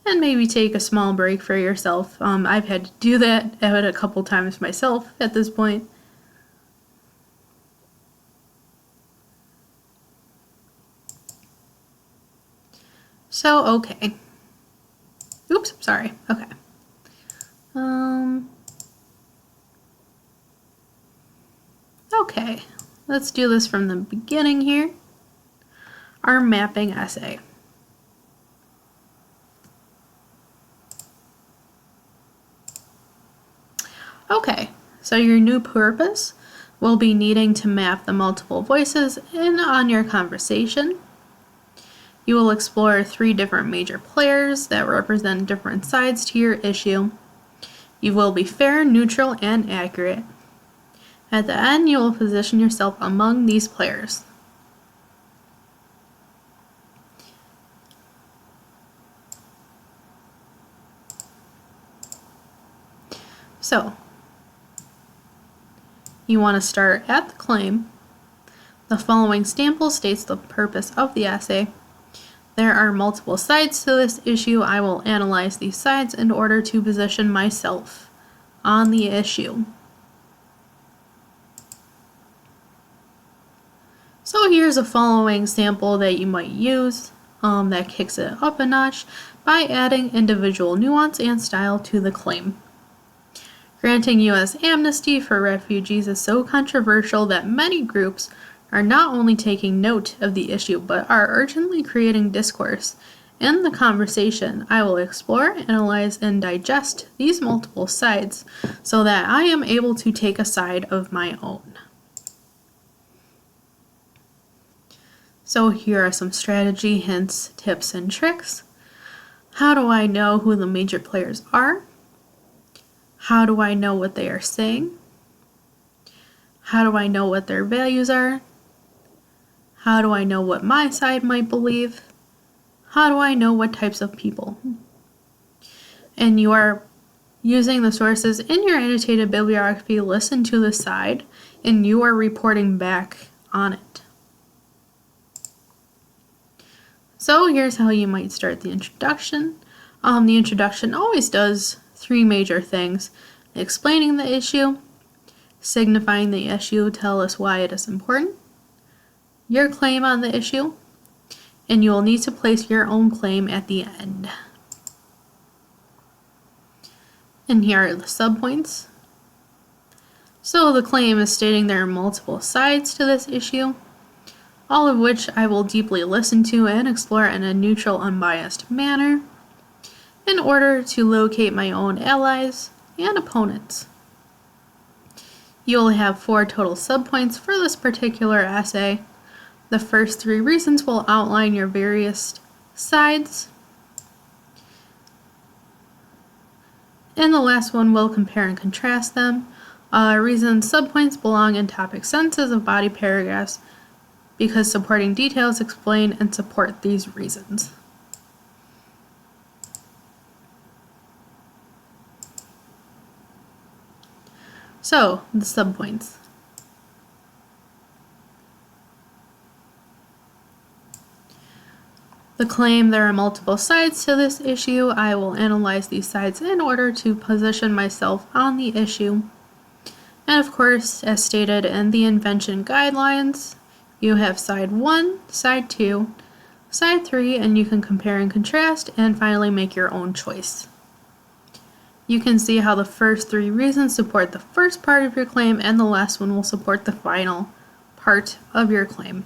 and maybe take a small break for yourself. I've had to do that a couple times myself at this point. So, okay. Oops, sorry. Okay. Okay, let's do this from the beginning here. Our mapping essay. Okay, so your new purpose will be needing to map the multiple voices in on your conversation. You will explore 3 different major players that represent different sides to your issue. You will be fair, neutral, and accurate. At the end, you will position yourself among these players. So, you want to start at the claim. The following sample states the purpose of the essay. There are multiple sides to this issue. I will analyze these sides in order to position myself on the issue. So here's a following sample that you might use that kicks it up a notch by adding individual nuance and style to the claim. Granting U.S. amnesty for refugees is so controversial that many groups are not only taking note of the issue but are urgently creating discourse. In the conversation, I will explore, analyze, and digest these multiple sides so that I am able to take a side of my own. So here are some strategy hints, tips, and tricks. How do I know who the major players are? How do I know what they are saying? How do I know what their values are? How do I know what my side might believe? How do I know what types of people? And you are using the sources in your annotated bibliography, listen to the side, and you are reporting back on it. So here's how you might start the introduction. The introduction always does 3 major things: explaining the issue, signifying the issue, tell us why it is important, your claim on the issue, and you will need to place your own claim at the end. And here are the subpoints. So the claim is stating there are multiple sides to this issue, all of which I will deeply listen to and explore in a neutral, unbiased manner in order to locate my own allies and opponents. You will have 4 total subpoints for this particular essay. The first 3 reasons will outline your various sides, and the last one will compare and contrast them. Reasons subpoints belong in topic sentences of body paragraphs because supporting details explain and support these reasons. So, the subpoints. The claim: there are multiple sides to this issue. I will analyze these sides in order to position myself on the issue. And of course, as stated in the Invention guidelines, you have side 1, side 2, side 3, and you can compare and contrast and finally make your own choice. You can see how the first 3 reasons support the first part of your claim and the last one will support the final part of your claim.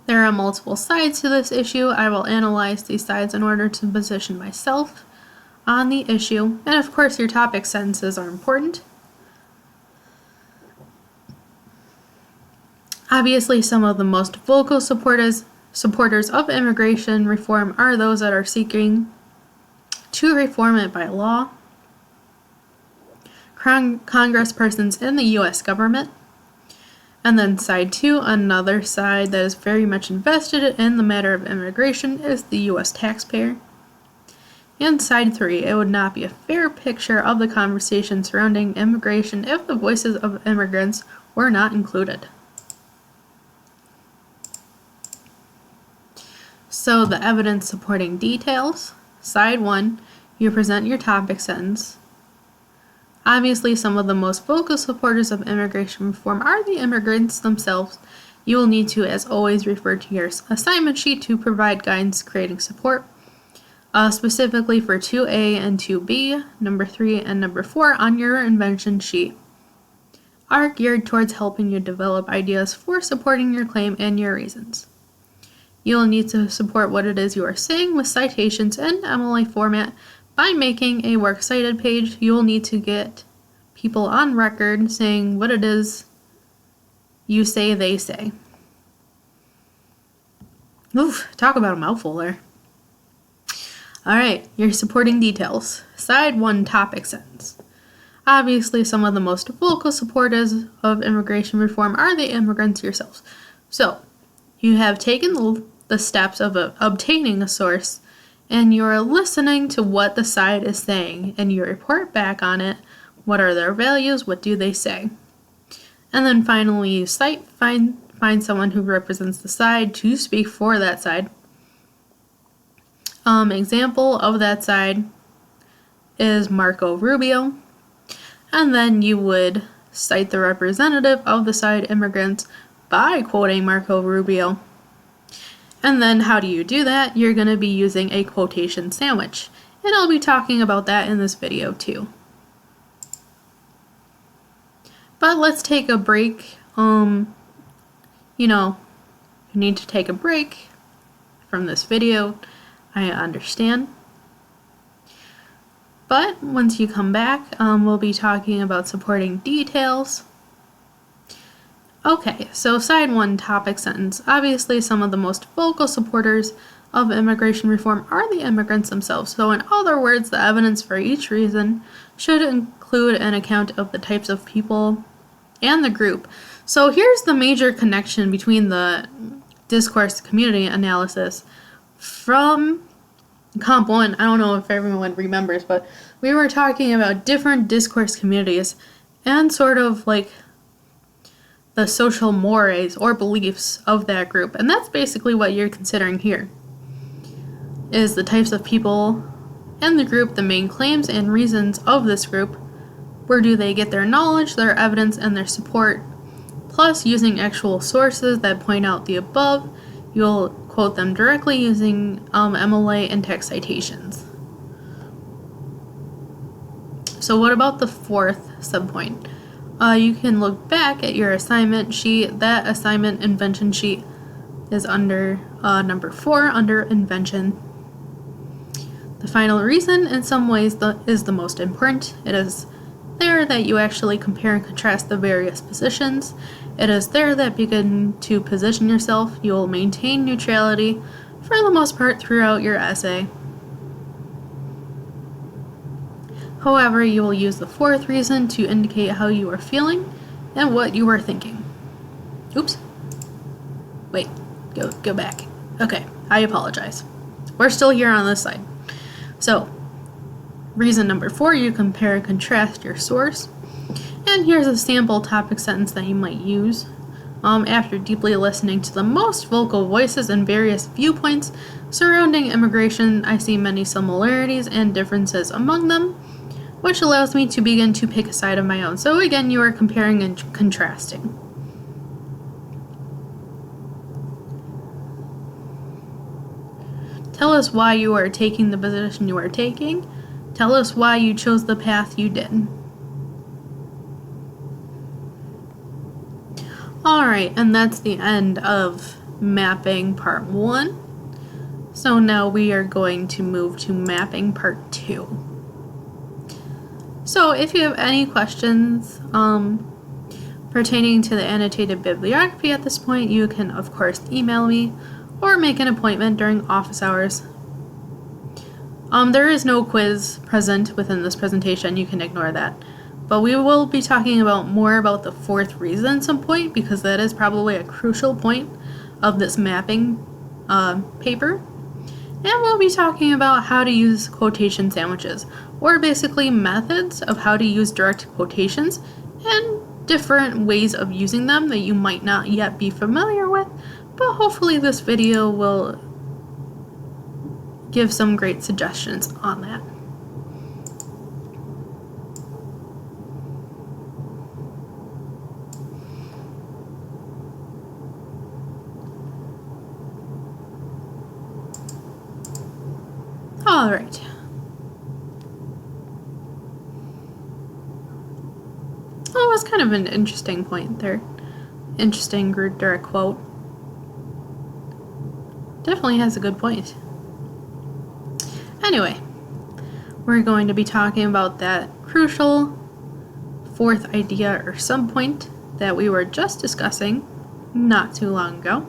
There are multiple sides to this issue. I will analyze these sides in order to position myself on the issue. And of course, your topic sentences are important. Obviously, some of the most vocal supporters of immigration reform are those that are seeking to reform it by law, congresspersons in the U.S. government, and then side 2, another side that is very much invested in the matter of immigration, is the U.S. taxpayer. And side 3, it would not be a fair picture of the conversation surrounding immigration if the voices of immigrants were not included. So the evidence supporting details. Side 1, you present your topic sentence. Obviously, some of the most vocal supporters of immigration reform are the immigrants themselves. You will need to, as always, refer to your assignment sheet to provide guidance creating support, specifically for 2A and 2B, number 3 and number 4 on your invention sheet are geared towards helping you develop ideas for supporting your claim and your reasons. You'll need to support what it is you are saying with citations in MLA format by making a works cited page. You will need to get people on record saying what it is you say they say. Oof, talk about a mouthful there. Alright, your supporting details. Side 1 topic sentence. Obviously, some of the most vocal supporters of immigration reform are the immigrants yourselves. So, you have taken the steps of obtaining a source, and you're listening to what the side is saying, and you report back on it. What are their values? What do they say? And then finally, you find someone who represents the side to speak for that side. Example of that side is Marco Rubio. And then you would cite the representative of the side immigrants by quoting Marco Rubio. And then how do you do that? You're going to be using a quotation sandwich. And I'll be talking about that in this video too. But let's take a break. You need to take a break from this video. I understand. But once you come back, we'll be talking about supporting details. Okay, so side 1 topic sentence. Obviously, some of the most vocal supporters of immigration reform are the immigrants themselves. So in other words, the evidence for each reason should include an account of the types of people and the group. So here's the major connection between the discourse community analysis from Comp 1. I don't know if everyone remembers, but we were talking about different discourse communities and sort of like the social mores or beliefs of that group. And that's basically what you're considering here, is the types of people in the group, the main claims and reasons of this group. Where do they get their knowledge, their evidence, and their support? Plus, using actual sources that point out the above, you'll quote them directly using MLA and text citations. So what about the 4th subpoint? You can look back at your assignment sheet. That assignment invention sheet is under number 4 under invention. The final reason in some ways is the most important. It is there that you actually compare and contrast the various positions. It is there that begin to position yourself. You will maintain neutrality for the most part throughout your essay. However, you will use the 4th reason to indicate how you are feeling and what you are thinking. Oops. Wait, go back. Okay, I apologize. We're still here on this side. So, reason number 4, you compare and contrast your source. And here's a sample topic sentence that you might use. After deeply listening to the most vocal voices and various viewpoints surrounding immigration, I see many similarities and differences among them, which allows me to begin to pick a side of my own. So again, you are comparing and contrasting. Tell us why you are taking the position you are taking. Tell us why you chose the path you did. Alright, and that's the end of mapping part 1. So now we are going to move to mapping part 2. So if you have any questions pertaining to the annotated bibliography at this point, you can of course email me or make an appointment during office hours. There is no quiz present within this presentation, you can ignore that. But we will be talking more about the 4th reason at some point, because that is probably a crucial point of this mapping paper. And we'll be talking about how to use quotation sandwiches, or basically methods of how to use direct quotations and different ways of using them that you might not yet be familiar with, but hopefully this video will give some great suggestions on that. All right. Well, it was kind of an interesting point there. Interesting direct quote. Definitely has a good point. Anyway, we're going to be talking about that crucial fourth idea or subpoint that we were just discussing not too long ago.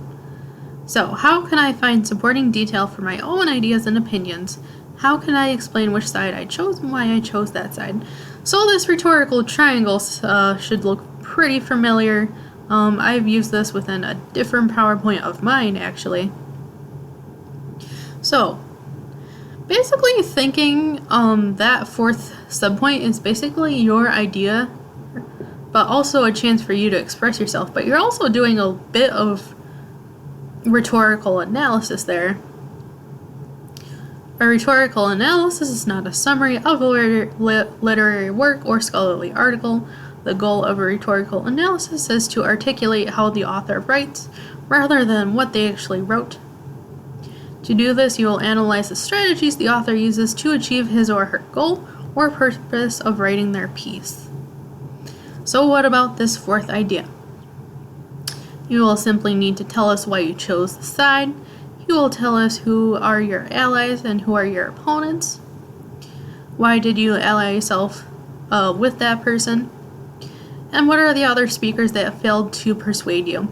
So, how can I find supporting detail for my own ideas and opinions? How can I explain which side I chose and why I chose that side? So this rhetorical triangle should look pretty familiar. I've used this within a different PowerPoint of mine, actually. So, basically thinking that fourth subpoint is basically your idea, but also a chance for you to express yourself. But you're also doing a bit of rhetorical analysis there. A rhetorical analysis is not a summary of a literary work or scholarly article. The goal of a rhetorical analysis is to articulate how the author writes, rather than what they actually wrote. To do this, you will analyze the strategies the author uses to achieve his or her goal or purpose of writing their piece. So what about this fourth idea? You will simply need to tell us why you chose the side. You will tell us who are your allies and who are your opponents. Why did you ally yourself with that person? And what are the other speakers that failed to persuade you?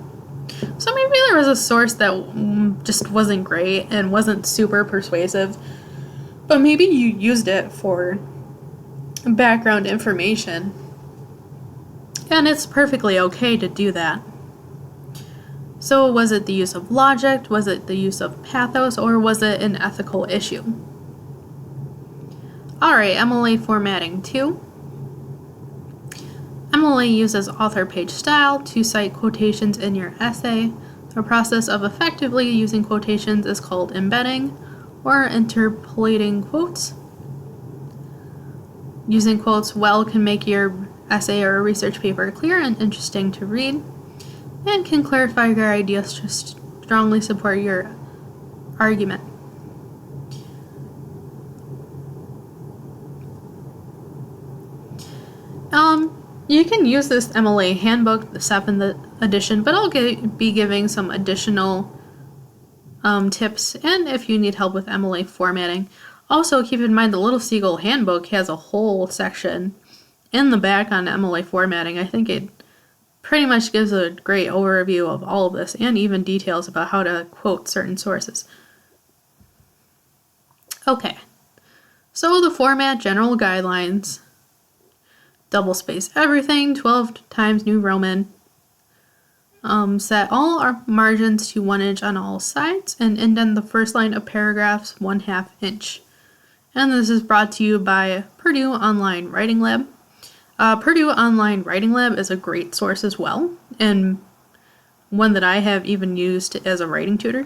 So maybe there was a source that just wasn't great and wasn't super persuasive, but maybe you used it for background information. And it's perfectly okay to do that. So was it the use of logic, was it the use of pathos, or was it an ethical issue? Alright, MLA formatting 2. MLA uses author page style to cite quotations in your essay. The process of effectively using quotations is called embedding or interpolating quotes. Using quotes well can make your essay or research paper clear and interesting to read, and can clarify your ideas to strongly support your argument. You can use this MLA handbook, the 7th edition, but I'll be giving some additional tips, and if you need help with MLA formatting. Also, keep in mind the Little Seagull handbook has a whole section in the back on MLA formatting. I think it pretty much gives a great overview of all of this, and even details about how to quote certain sources. Okay, so the format general guidelines: double space everything, 12 times New Roman, set all our margins to 1 inch on all sides, and indent the first line of paragraphs 1/2 inch. And this is brought to you by Purdue Online Writing Lab. Purdue Online Writing Lab is a great source as well, and one that I have even used as a writing tutor.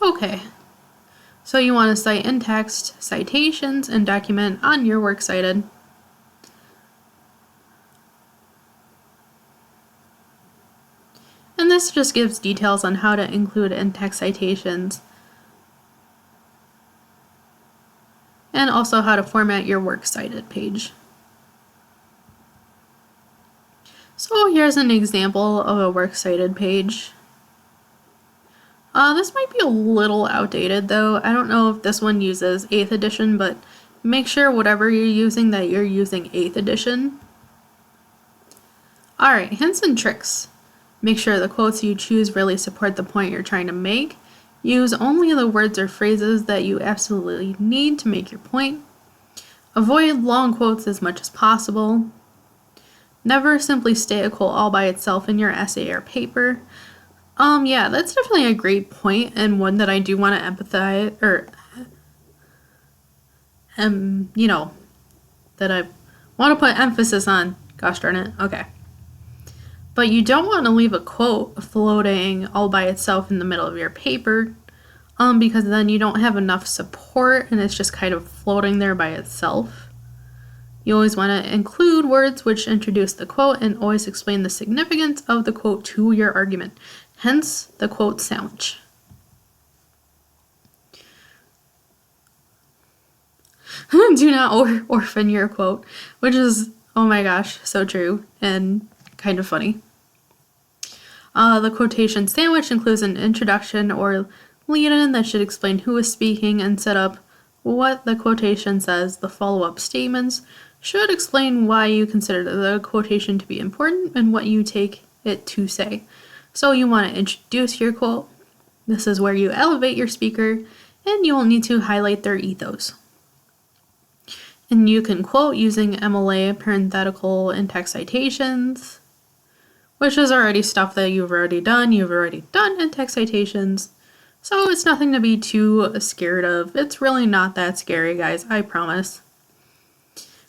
Okay, so you want to cite in text, citations, and document on your works cited. And this just gives details on how to include in-text citations, and also how to format your works cited page. So here's an example of a works cited page. This might be a little outdated though. I don't know if this one uses 8th edition, but make sure whatever you're using that you're using 8th edition. Alright, hints and tricks. Make sure the quotes you choose really support the point you're trying to make. Use only the words or phrases that you absolutely need to make your point. Avoid long quotes as much as possible. Never simply state a quote all by itself in your essay or paper. Yeah, that's definitely a great point, and one that I do want to empathize, or, that I want to put emphasis on. Gosh darn it. Okay. But you don't want to leave a quote floating all by itself in the middle of your paper, because then you don't have enough support and it's just kind of floating there by itself. You always want to include words which introduce the quote and always explain the significance of the quote to your argument, hence the quote sandwich. Do not orphan your quote, which is, oh my gosh, so true and kind of funny. The quotation sandwich includes an introduction or lead-in that should explain who is speaking and set up what the quotation says. The follow-up statements should explain why you consider the quotation to be important and what you take it to say. So you want to introduce your quote. This is where you elevate your speaker, and you will need to highlight their ethos. And you can quote using MLA, parenthetical, and text citations, which is already stuff that you've already done. You've already done in text citations. So it's nothing to be too scared of. It's really not that scary, guys, I promise.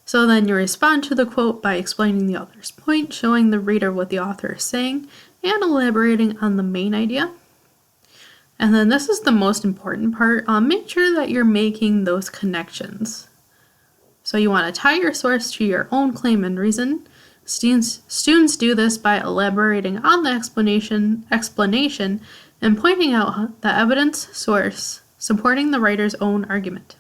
So then you respond to the quote by explaining the author's point, showing the reader what the author is saying, and elaborating on the main idea. And then this is the most important part. Make sure that you're making those connections. So you want to tie your source to your own claim and reason. Students do this by elaborating on the explanation and pointing out the evidence source supporting the writer's own argument.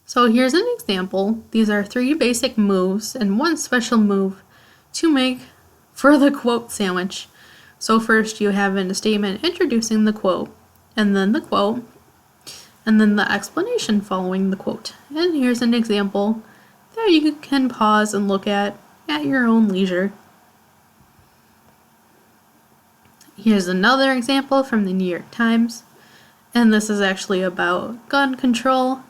So here's an example. These are 3 basic moves and 1 special move to make for the quote sandwich. So first you have in a statement introducing the quote, and then the quote, and then the explanation following the quote. And here's an example that you can pause and look at your own leisure. Here's another example from the New York Times, and this is actually about gun control,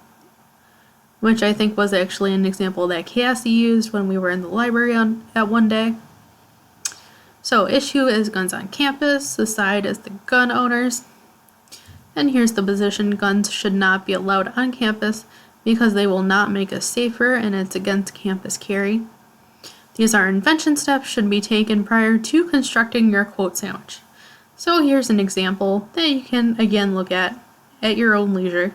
which I think was actually an example that Cassie used when we were in the library at one day. So issue is guns on campus, the side is the gun owners, and here's the position: guns should not be allowed on campus because they will not make us safer and it's against campus carry. These are invention steps should be taken prior to constructing your quote sandwich. So here's an example that you can again look at your own leisure.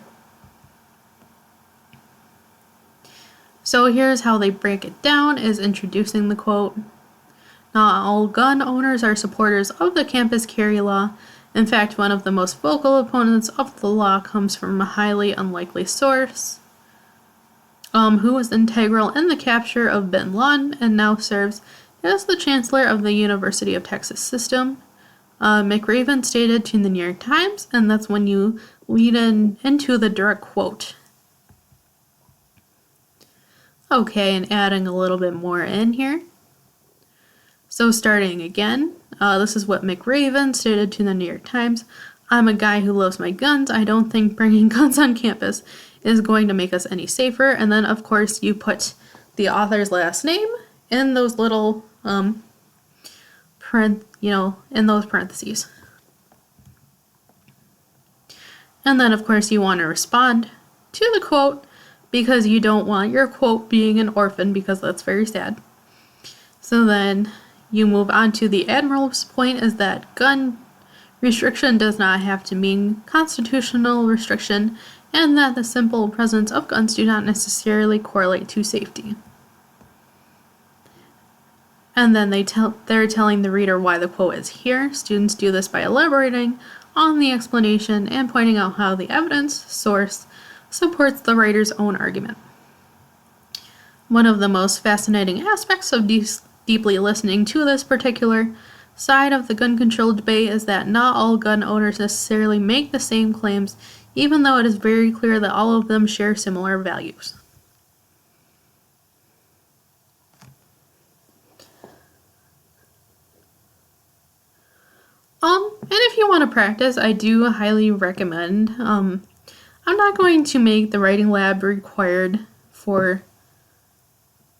So here's how they break it down, is introducing the quote. Not all gun owners are supporters of the campus carry law. In fact, one of the most vocal opponents of the law comes from a highly unlikely source, who was integral in the capture of bin Laden and now serves as the chancellor of the University of Texas system. McRaven stated to the New York Times, and that's when you lead into the direct quote. Okay, and adding a little bit more in here. So starting again, this is what McRaven stated to the New York Times. I'm a guy who loves my guns. I don't think bringing guns on campus is going to make us any safer. And then, of course, you put the author's last name in those little, in those parentheses. And then, of course, you want to respond to the quote because you don't want your quote being an orphan, because that's very sad. So then you move on to the admiral's point, is that gun restriction does not have to mean constitutional restriction, and that the simple presence of guns do not necessarily correlate to safety. And then they're telling the reader why the quote is here. Students do this by elaborating on the explanation and pointing out how the evidence source supports the writer's own argument. One of the most fascinating aspects of deeply listening to this particular side of the gun control debate is that not all gun owners necessarily make the same claims, even though it is very clear that all of them share similar values. And if you want to practice, I do highly recommend, I'm not going to make the writing lab required for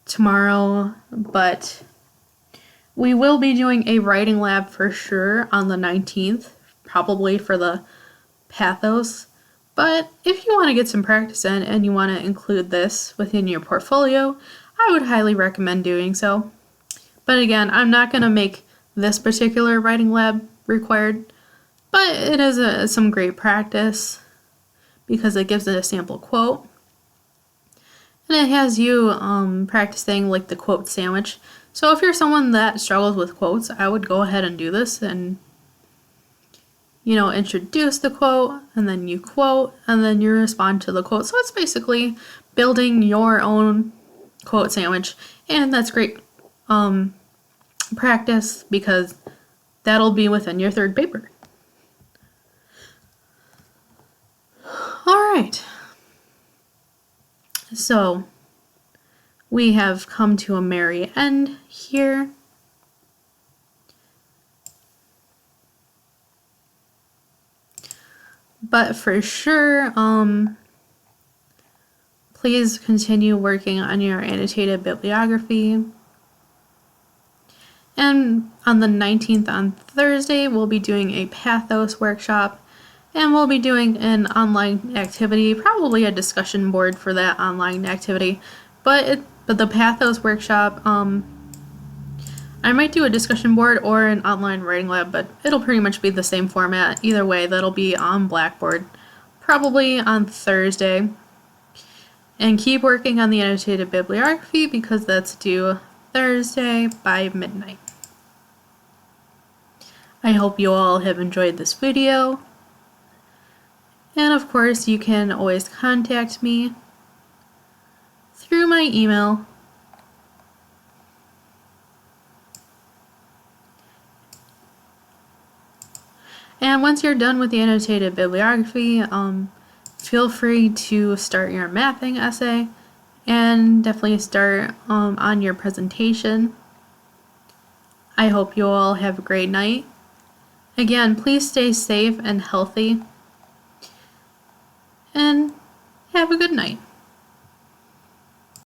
tomorrow, but we will be doing a writing lab for sure on the 19th, probably for the pathos. But if you want to get some practice in and you want to include this within your portfolio, I would highly recommend doing so. But again, I'm not going to make this particular writing lab required, but it is some great practice because it gives it a sample quote. And it has you practicing like the quote sandwich. So if you're someone that struggles with quotes, I would go ahead and do this and introduce the quote, and then you quote, and then you respond to the quote. So it's basically building your own quote sandwich, and that's great practice because that'll be within your third paper. All right. So we have come to a merry end here. But for sure, please continue working on your annotated bibliography. And on the 19th, on Thursday, we'll be doing a Pathos workshop, and we'll be doing an online activity, probably a discussion board for that online activity. But the Pathos workshop, I might do a discussion board or an online writing lab, but it'll pretty much be the same format. Either way, that'll be on Blackboard, probably on Thursday. And keep working on the annotated bibliography because that's due Thursday by midnight. I hope you all have enjoyed this video. And of course, you can always contact me through my email. And once you're done with the annotated bibliography, feel free to start your mapping essay and definitely start on your presentation. I hope you all have a great night. Again, please stay safe and healthy, and have a good night.